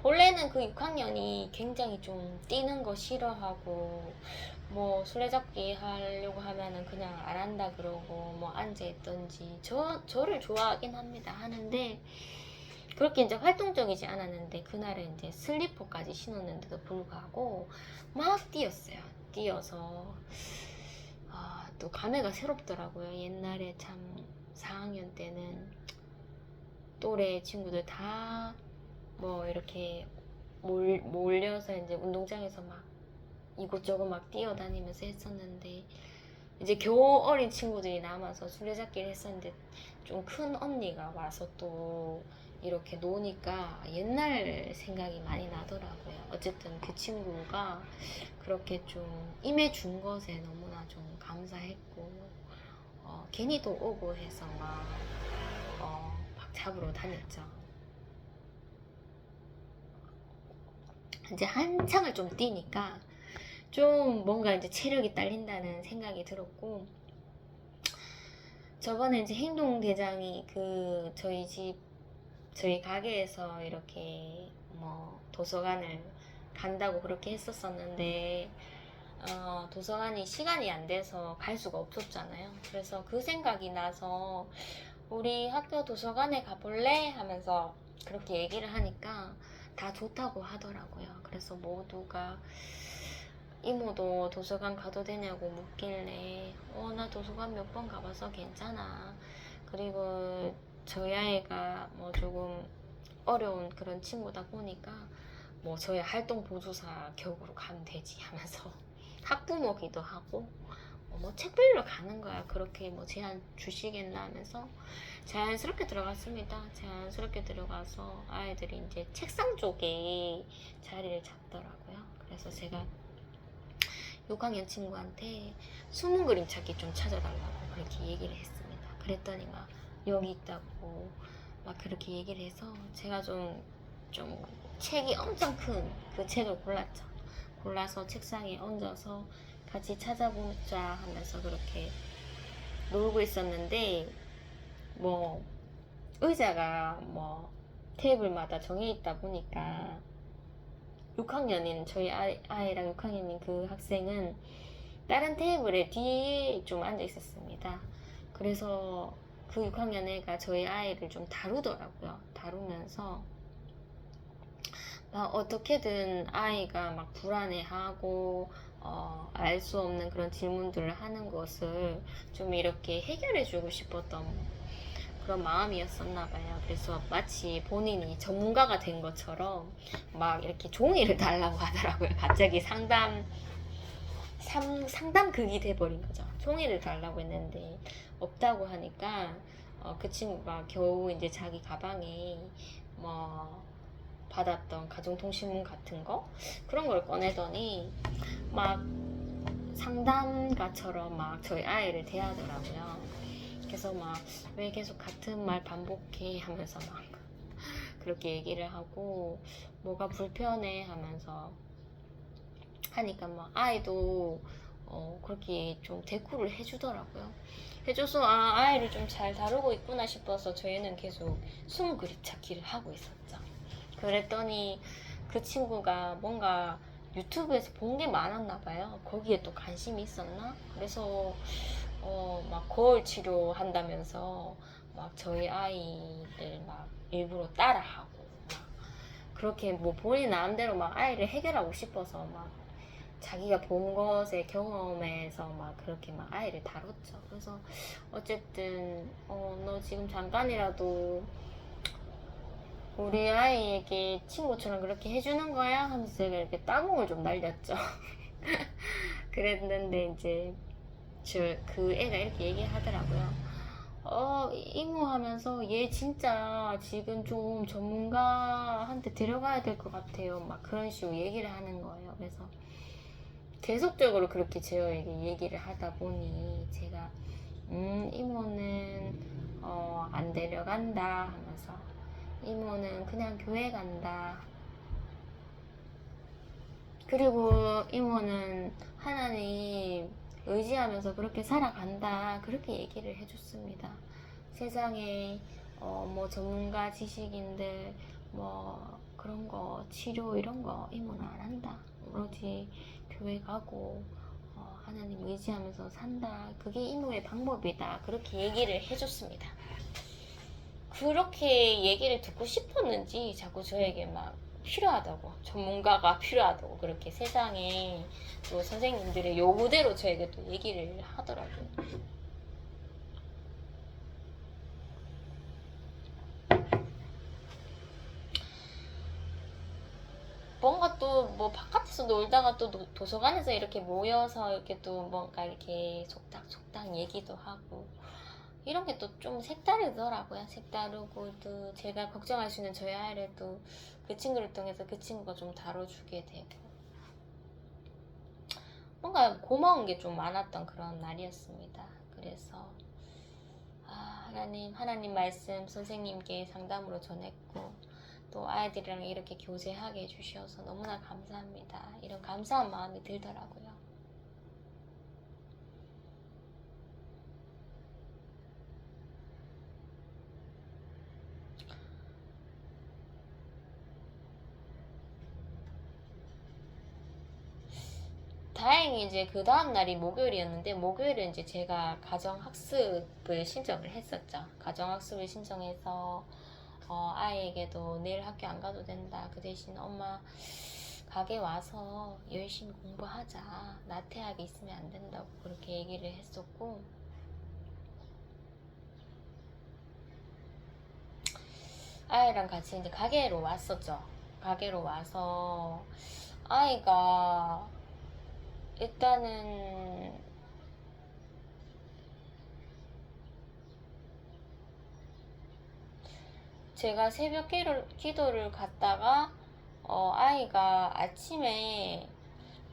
본래는 그 6학년이 굉장히 좀 뛰는 거 싫어하고 뭐 술래잡기 하려고 하면은 그냥 안 한다 그러고 뭐 앉아있던지 저를 좋아하긴 합니다. 하는데 그렇게 이제 활동적이지 않았는데 그날은 이제 슬리퍼까지 신었는데도 불구하고 막 뛰었어요. 뛰어서 또 감회가 새롭더라고요. 옛날에 참 4학년 때는 또래 친구들 다 뭐 이렇게 몰려서 이제 운동장에서 막 이곳저곳 막 뛰어다니면서 했었는데 이제 겨우 어린 친구들이 남아서 술래잡기를 했었는데 좀 큰 언니가 와서 또 이렇게 노니까 옛날 생각이 많이 나더라고요. 어쨌든 그 친구가 그렇게 좀 임해준 것에 너무나 좀 감사했고 괜히 또 오고 해서 막 잡으러 다녔죠. 이제 한창을 좀 뛰니까 좀 뭔가 이제 체력이 딸린다는 생각이 들었고 저번에 이제 행동대장이 그 저희 가게에서 이렇게 뭐 도서관을 간다고 그렇게 했었었는데 도서관이 시간이 안 돼서 갈 수가 없었잖아요. 그래서 그 생각이 나서 우리 학교 도서관에 가볼래? 하면서 그렇게 얘기를 하니까 다 좋다고 하더라고요. 그래서 모두가 이모도 도서관 가도 되냐고 묻길래 나 도서관 몇 번 가봐서 괜찮아. 그리고 저희 아이가 뭐 조금 어려운 그런 친구다 보니까 뭐 저희 활동 보조사 격으로 가면 되지 하면서 학부모기도 하고 뭐 책빌려 가는 거야. 그렇게 뭐 제안 주시겠나 하면서 자연스럽게 들어갔습니다. 자연스럽게 들어가서 아이들이 이제 책상 쪽에 자리를 잡더라고요. 그래서 제가 6학년 친구한테 숨은 그림 찾기 좀 찾아달라고 그렇게 얘기를 했습니다. 그랬더니 막 여기 있다고 막 그렇게 얘기를 해서 제가 좀 책이 엄청 큰 그 책을 골랐죠. 골라서 책상에 얹어서 같이 찾아보자 하면서 그렇게 놀고 있었는데 뭐 의자가 뭐 테이블마다 정해 있다 보니까 6학년인 저희 아이랑 6학년인 그 학생은 다른 테이블에 뒤에 좀 앉아 있었습니다. 그래서 그 6학년 애가 저희 아이를 좀 다루더라고요. 다루면서 막 어떻게든 아이가 막 불안해하고 알 수 없는 그런 질문들을 하는 것을 좀 이렇게 해결해 주고 싶었던 그런 마음이었었나 봐요. 그래서 마치 본인이 전문가가 된 것처럼 막 이렇게 종이를 달라고 하더라고요. 갑자기 상담극이 돼버린 거죠. 종이를 달라고 했는데 없다고 하니까 그 친구가 겨우 이제 자기 가방에 뭐 받았던 가정통신문 같은 거 그런 걸 꺼내더니 막 상담가처럼 막 저희 아이를 대하더라고요. 그래서 막 왜 계속 같은 말 반복해 하면서 막 그렇게 얘기를 하고 뭐가 불편해 하면서 하니까 막 아이도 그렇게 좀 대꾸를 해주더라고요. 해줘서 아이를 좀 잘 다루고 있구나 싶어서 저희는 계속 숨 그리찾기를 하고 있었죠. 그랬더니 그 친구가 뭔가 유튜브에서 본 게 많았나 봐요. 거기에 또 관심이 있었나? 그래서 막 거울 치료한다면서 막 저희 아이를 막 일부러 따라하고 막 그렇게 뭐 본인 마음대로 막 아이를 해결하고 싶어서 막 자기가 본 것의 경험에서 막 그렇게 막 아이를 다뤘죠. 그래서 어쨌든 너 지금 잠깐이라도 우리 아이에게 친구처럼 그렇게 해주는 거야? 하면서 제가 이렇게 따봉을 좀 날렸죠. 그랬는데 이제 그 애가 이렇게 얘기하더라고요. 이모 하면서 얘 진짜 지금 좀 전문가한테 데려가야 될 것 같아요. 막 그런 식으로 얘기를 하는 거예요. 그래서 계속적으로 그렇게 저에게 얘기를 하다 보니 제가 이모는 안 데려간다 하면서 이모는 그냥 교회 간다. 그리고 이모는 하나님 의지하면서 그렇게 살아간다. 그렇게 얘기를 해줬습니다. 세상에 뭐 전문가 지식인들 뭐 그런 거 치료 이런 거 이모는 안 한다. 오로지 교회 가고 하나님 의지하면서 산다. 그게 이모의 방법이다. 그렇게 얘기를 해줬습니다. 그렇게 얘기를 듣고 싶었는지 자꾸 저에게 막 필요하다고 전문가가 필요하다고 그렇게 세상에 또 선생님들의 요구대로 저에게 또 얘기를 하더라고요. 뭔가 또 뭐 바깥에서 놀다가 또 도서관에서 이렇게 모여서 이렇게 또 뭔가 이렇게 속닥속닥 얘기도 하고 이런 게 또 좀 색다르더라고요. 색다르고 또 제가 걱정할 수 있는 저희 아이를 또 그 친구를 통해서 그 친구가 좀 다뤄주게 되고 뭔가 고마운 게 좀 많았던 그런 날이었습니다. 그래서 하나님 말씀 선생님께 상담으로 전했고 또 아이들이랑 이렇게 교제하게 해주셔서 너무나 감사합니다. 이런 감사한 마음이 들더라고요. 다행히 이제 그 다음날이 목요일이었는데 목요일에 이제 제가 가정학습을 신청을 했었죠. 가정학습을 신청해서 아이에게도 내일 학교 안 가도 된다. 그 대신 엄마 가게 와서 열심히 공부하자. 나태하게 있으면 안 된다고 그렇게 얘기를 했었고 아이랑 같이 이제 가게로 왔었죠. 가게로 와서 아이가 일단은 제가 새벽 기도를 갔다가 아이가 아침에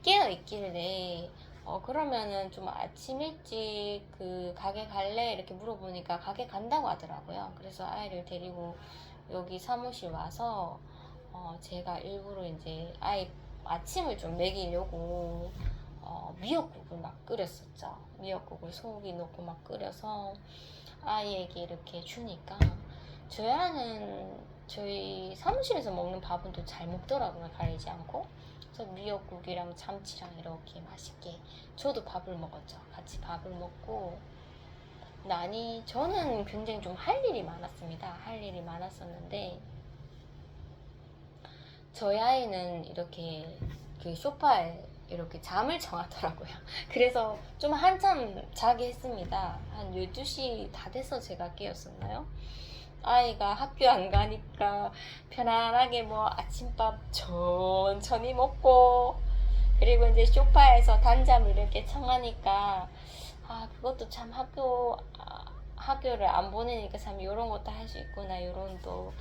깨어 있길래 그러면은 좀 아침 일찍 그 가게 갈래? 이렇게 물어보니까 가게 간다고 하더라고요. 그래서 아이를 데리고 여기 사무실 와서 제가 일부러 이제 아이 아침을 좀 먹이려고 미역국을 막 끓였었죠. 미역국을 소고기 넣고 막 끓여서 아이에게 이렇게 주니까 저희 아는 저희 사무실에서 먹는 밥은 또 잘 먹더라고요. 가리지 않고. 그래서 미역국이랑 참치랑 이렇게 맛있게 저도 밥을 먹었죠. 같이 밥을 먹고 나니 저는 굉장히 좀 할 일이 많았습니다. 할 일이 많았었는데 저희 아이는 이렇게 그 소파에 이렇게 잠을 청하더라고요. 그래서 좀 한참 자게 했습니다. 한 12시 다 돼서 제가 깨었었나요? 아이가 학교 안 가니까 편안하게 뭐 아침밥 천천히 먹고, 그리고 이제 소파에서 단잠을 이렇게 청하니까, 그것도 참 학교를 안 보내니까 참 이런 것도 할 수 있구나, 이런 또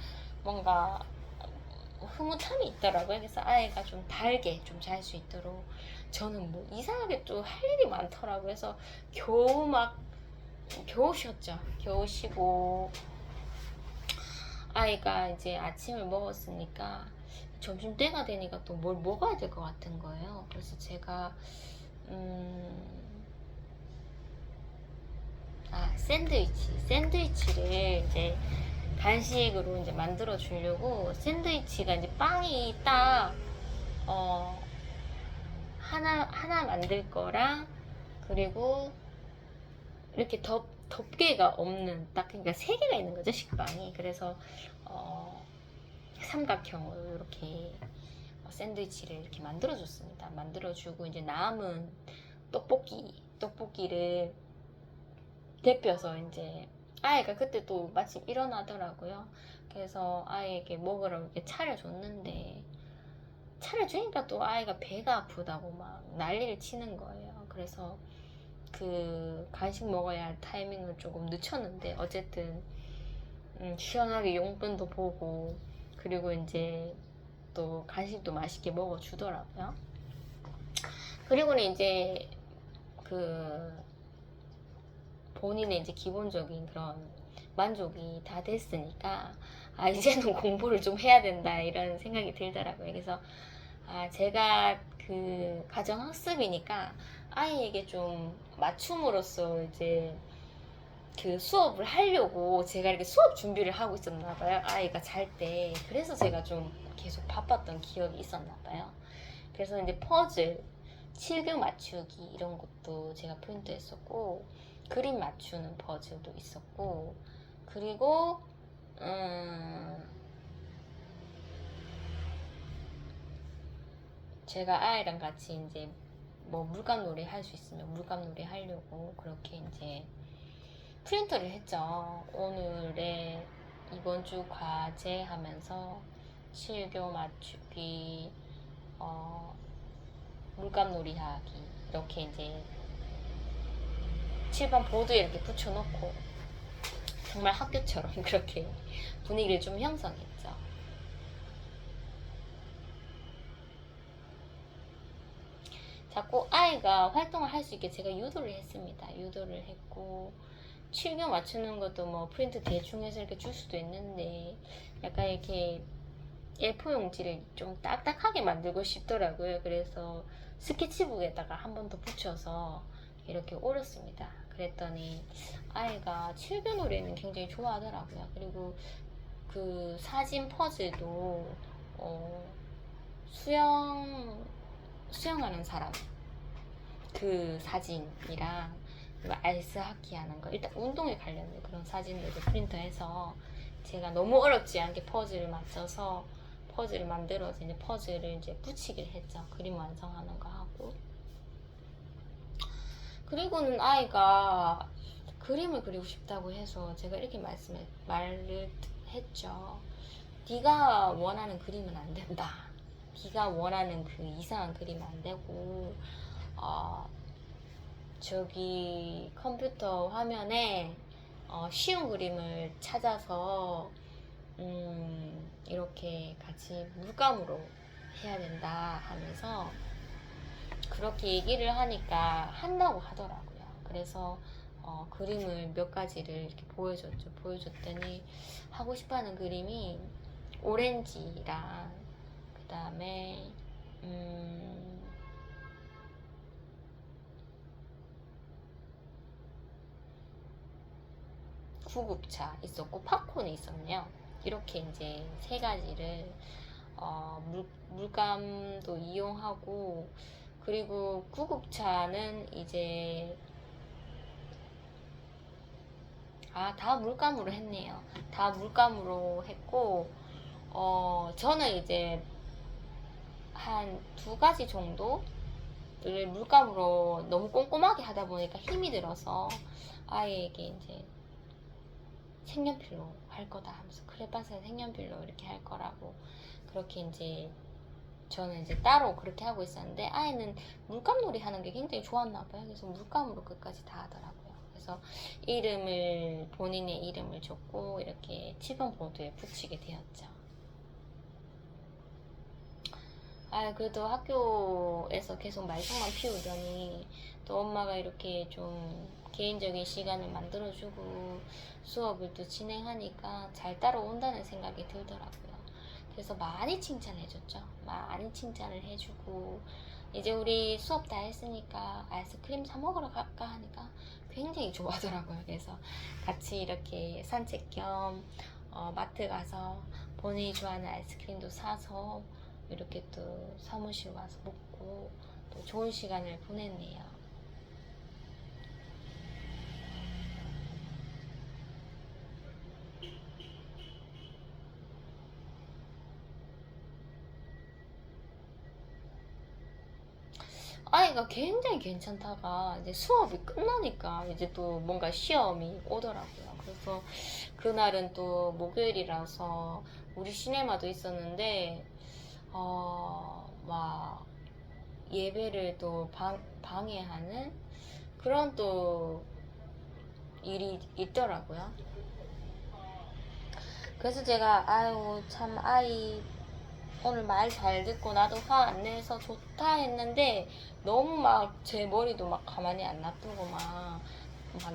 뭔가 흐뭇함이 있더라고요. 그래서 아이가 좀 달게 좀 잘 수 있도록 저는 뭐 이상하게 또 할 일이 많더라고요. 그래서 겨우 쉬었죠. 겨우 쉬고, 아이가 이제 아침을 먹었으니까 점심 때가 되니까 또 뭘 먹어야 될 것 같은 거예요. 그래서 제가 샌드위치를 이제 간식으로 이제 만들어 주려고, 샌드위치가 이제 빵이 딱 하나 만들 거랑, 그리고 이렇게 덮개가 없는, 딱 그러니까 세 개가 있는 거죠, 식빵이. 그래서 삼각형으로 이렇게 샌드위치를 이렇게 만들어줬습니다. 만들어주고 이제 남은 떡볶이를 데펴서 이제 아이가 그때 또 마침 일어나더라고요. 그래서 아이에게 먹으라고 이렇게 차려줬는데, 차려주니까 또 아이가 배가 아프다고 막 난리를 치는 거예요. 그래서 그 간식 먹어야 할 타이밍을 조금 늦췄는데, 어쨌든 시원하게 용돈도 보고, 그리고 이제 또 간식도 맛있게 먹어주더라고요. 그리고는 이제 그 본인의 이제 기본적인 그런 만족이 다 됐으니까, 이제는 공부를 좀 해야 된다, 이런 생각이 들더라고요. 그래서 제가 그 가정학습이니까 아이에게 좀 맞춤으로써 이제 그 수업을 하려고 제가 이렇게 수업 준비를 하고 있었나 봐요. 아이가 잘 때. 그래서 제가 좀 계속 바빴던 기억이 있었나 봐요. 그래서 이제 퍼즐, 칠교 맞추기 이런 것도 제가 프린트 했었고, 그림 맞추는 퍼즐도 있었고, 그리고 제가 아이랑 같이 이제 뭐 물감놀이 할 수 있으면 물감놀이 하려고 그렇게 이제 프린터를 했죠. 오늘의 이번 주 과제 하면서 칠교 맞추기, 물감놀이 하기, 이렇게 이제 칠판 보드에 이렇게 붙여놓고 정말 학교처럼 그렇게 분위기를 좀 형성했죠. 자꾸 아이가 활동을 할 수 있게 제가 유도를 했습니다. 유도를 했고, 칠교 맞추는 것도 뭐 프린트 대충 해서 이렇게 줄 수도 있는데, 약간 이렇게 A4 용지를 좀 딱딱하게 만들고 싶더라고요. 그래서 스케치북에다가 한 번 더 붙여서 이렇게 오렸습니다. 그랬더니 아이가 칠교 놀이는 굉장히 좋아하더라고요. 그리고 그 사진 퍼즐도 수영하는 사람 그 사진이랑, 그리고 아이스하키 하는 거, 일단 운동에 관련된 그런 사진들도 프린터해서 제가 너무 어렵지 않게 퍼즐을 맞춰서 퍼즐을 만들어서 이제 퍼즐을 이제 붙이기를 했죠. 그림 완성하는 거 하고. 그리고는 아이가 그림을 그리고 싶다고 해서 제가 이렇게 말을 했죠. 네가 원하는 그림은 안 된다. 네가 원하는 그 이상한 그림 안 되고, 저기 컴퓨터 화면에 쉬운 그림을 찾아서 이렇게 같이 물감으로 해야 된다 하면서 그렇게 얘기를 하니까 한다고 하더라고요. 그래서 그림을 몇 가지를 이렇게 보여줬죠. 보여줬더니 하고 싶어하는 그림이 오렌지랑, 그 다음에 구급차 있었고 팝콘이 있었네요. 이렇게 이제 세 가지를 물감도 이용하고, 그리고 구급차는 이제 다 물감으로 했네요. 다 물감으로 했고, 저는 이제 한 두 가지 정도 를 물감으로 너무 꼼꼼하게 하다 보니까 힘이 들어서 아이에게 이제 색연필로 할 거다 하면서 크레파스에 색연필로 이렇게 할 거라고 그렇게 이제 저는 이제 따로 그렇게 하고 있었는데 아이는 물감놀이 하는 게 굉장히 좋았나 봐요. 그래서 물감으로 끝까지 다 하더라고요. 그래서 본인의 이름을 줬고 이렇게 치번보드에 붙이게 되었죠. 그래도 학교에서 계속 말썽만 피우더니 또 엄마가 이렇게 좀 개인적인 시간을 만들어주고 수업을 또 진행하니까 잘 따라온다는 생각이 들더라고요. 그래서 많이 칭찬해줬죠. 많이 칭찬을 해주고 이제 우리 수업 다 했으니까 아이스크림 사 먹으러 갈까 하니까 굉장히 좋아하더라고요. 그래서 같이 이렇게 산책 겸 마트 가서 본인이 좋아하는 아이스크림도 사서 이렇게 또 사무실 와서 먹고 또 좋은 시간을 보냈네요. 아이가 굉장히 괜찮다가 이제 수업이 끝나니까 이제 또 뭔가 시험이 오더라고요. 그래서 그날은 또 목요일이라서 우리 시네마도 있었는데 막 예배를 또 방해하는 그런 또 일이 있더라고요. 그래서 제가 아유 참 아이 오늘 말 잘 듣고 나도 화 안 내서 좋다 했는데 너무 막 제 머리도 막 가만히 안 놔두고 막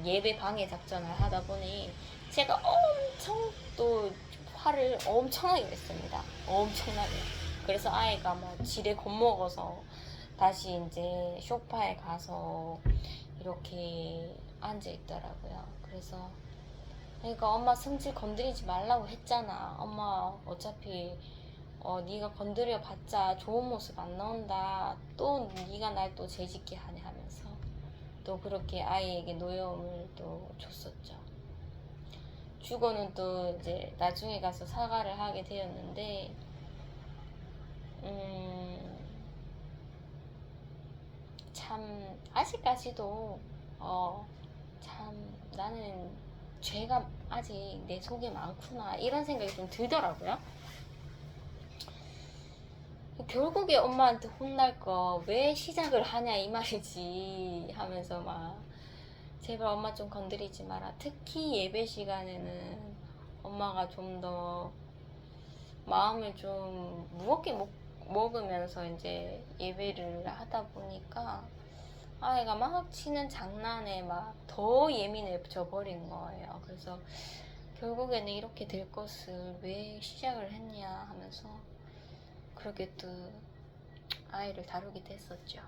예배 방해 작전을 하다 보니 제가 엄청 또 화를 엄청나게 냈습니다. 엄청나게. 그래서 아이가 뭐 지레 겁먹어서 다시 이제 소파에 가서 이렇게 앉아 있더라고요. 그래서 그러니까 엄마 성질 건드리지 말라고 했잖아. 엄마 어차피 네가 건드려 봤자 좋은 모습 안 나온다. 또 네가 날 또 죄짓게 하네 하면서 또 그렇게 아이에게 노여움을 또 줬었죠. 주고는 또 이제 나중에 가서 사과를 하게 되었는데 참 아직까지도 참 나는 죄가 아직 내 속에 많구나 이런 생각이 좀 들더라고요. 결국에 엄마한테 혼날 거 왜 시작을 하냐 이 말이지 하면서 막 제발 엄마 좀 건드리지 마라. 특히 예배 시간에는 엄마가 좀 더 마음을 좀 무겁게 먹으면서 이제 예배를 하다 보니까 아이가 막 치는 장난에 막 더 예민해져 버린 거예요. 그래서 결국에는 이렇게 될 것을 왜 시작을 했냐 하면서 그렇게 또 아이를 다루게 됐었죠.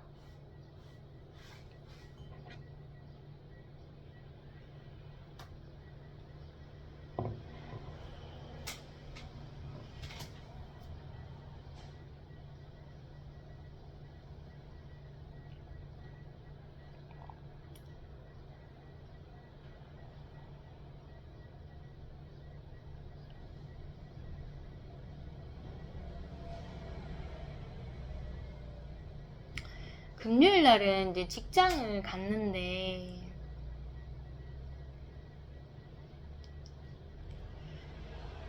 금요일 날은 이제 직장을 갔는데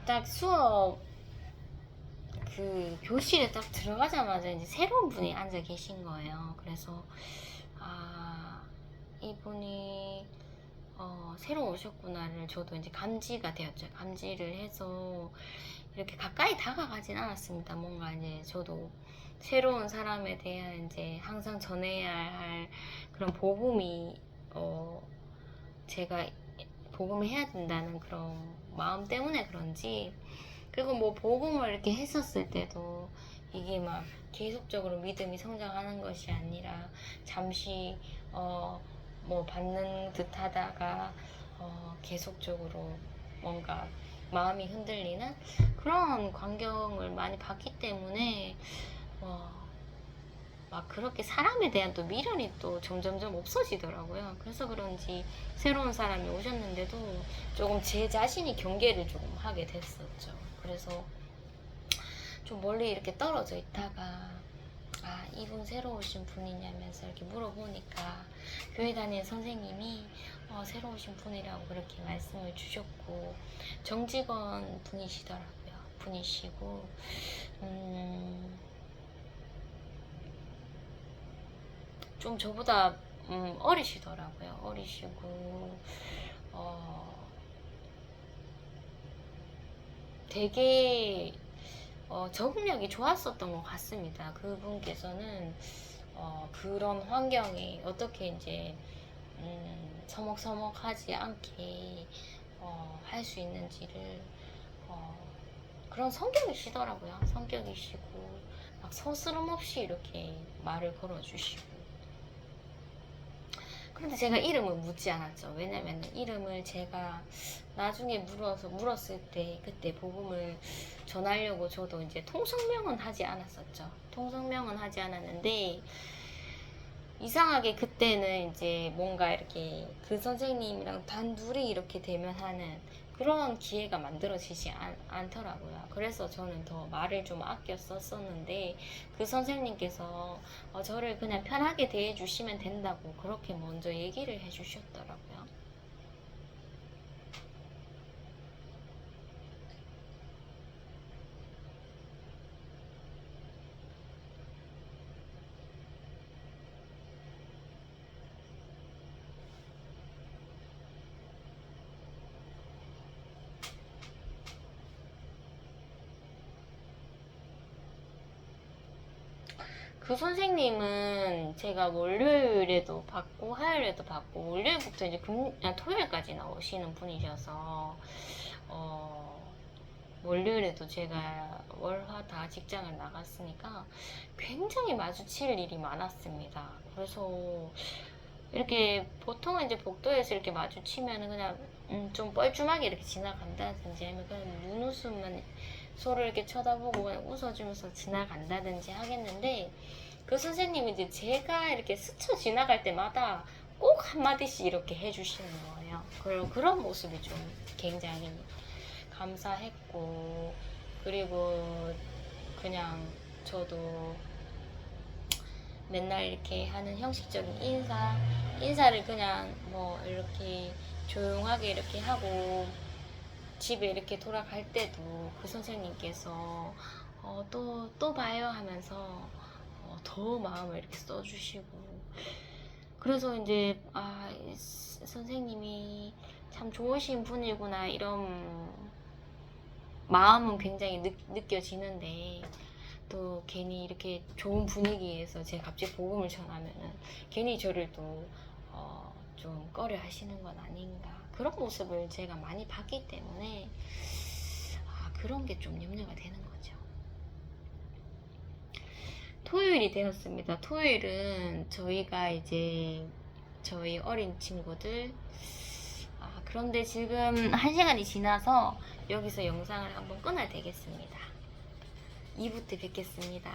딱 수업 그 교실에 딱 들어가자마자 이제 새로운 분이 앉아 계신 거예요. 그래서 이분이 새로 오셨구나를 저도 이제 감지가 되었죠. 감지를 해서 이렇게 가까이 다가가진 않았습니다. 뭔가 이제 저도 새로운 사람에 대한 이제 항상 전해야 할 그런 복음이 제가 복음을 해야 된다는 그런 마음 때문에 그런지 그리고 뭐 복음을 이렇게 했었을 때도 이게 막 계속적으로 믿음이 성장하는 것이 아니라 잠시 뭐 받는 듯 하다가 계속적으로 뭔가 마음이 흔들리는 그런 광경을 많이 봤기 때문에 막 그렇게 사람에 대한 또 미련이 또 점점점 없어지더라고요. 그래서 그런지 새로운 사람이 오셨는데도 조금 제 자신이 경계를 조금 하게 됐었죠. 그래서 좀 멀리 이렇게 떨어져 있다가 이분 새로 오신 분이냐면서 이렇게 물어보니까 교회 다니는 선생님이 새로 오신 분이라고 그렇게 말씀을 주셨고, 정직원 분이시더라고요. 분이시고, 좀 저보다 어리시더라고요. 어리시고, 되게 적응력이 좋았었던 것 같습니다. 그분께서는 그런 환경에 어떻게 이제 서먹서먹하지 않게 할 수 있는지를, 그런 성격이시더라고요. 성격이시고 막 서스럼 없이 이렇게 말을 걸어주시고. 그런데 제가 이름을 묻지 않았죠. 왜냐면 이름을 제가 나중에 물었을 때, 그때 복음을 전하려고 저도 이제 통성명은 하지 않았었죠. 통성명은 하지 않았는데, 이상하게 그때는 이제 뭔가 이렇게 그 선생님이랑 단둘이 이렇게 대면하는 그런 기회가 만들어지지 않더라고요. 그래서 저는 더 말을 좀 아껴 썼었는데, 그 선생님께서 저를 그냥 편하게 대해주시면 된다고 그렇게 먼저 얘기를 해주셨더라고요. 그 선생님은 제가 월요일에도 받고 화요일에도 받고, 월요일부터 이제 토요일까지 나오시는 분이셔서 월요일에도 제가 월화 다 직장을 나갔으니까 굉장히 마주칠 일이 많았습니다. 그래서 이렇게 보통은 이제 복도에서 이렇게 마주치면은 그냥 좀 뻘쭘하게 이렇게 지나간다든지, 아니면 그냥 눈웃음만 서로 이렇게 쳐다보고 그냥 웃어주면서 지나간다든지 하겠는데, 그 선생님이 이제 제가 이렇게 스쳐 지나갈 때마다 꼭 한마디씩 이렇게 해주시는 거예요. 그리고 그런 모습이 좀 굉장히 감사했고, 그리고 그냥 저도 맨날 이렇게 하는 형식적인 인사를 그냥 뭐 이렇게 조용하게 이렇게 하고 집에 이렇게 돌아갈 때도 그 선생님께서 또 봐요 하면서 더 마음을 이렇게 써주시고, 그래서 이제 선생님이 참 좋으신 분이구나 이런 마음은 굉장히 느껴지는데, 또 괜히 이렇게 좋은 분위기에서 제가 갑자기 복음을 전하면은 괜히 저를 또 좀 꺼려 하시는 건 아닌가, 그런 모습을 제가 많이 봤기 때문에 그런 게 좀 염려가 되는 거죠. 토요일이 되었습니다. 토요일은 저희가 이제 저희 어린 친구들, 그런데 지금 1시간이 지나서 여기서 영상을 한번 끊어야 되겠습니다. 2부 때 뵙겠습니다.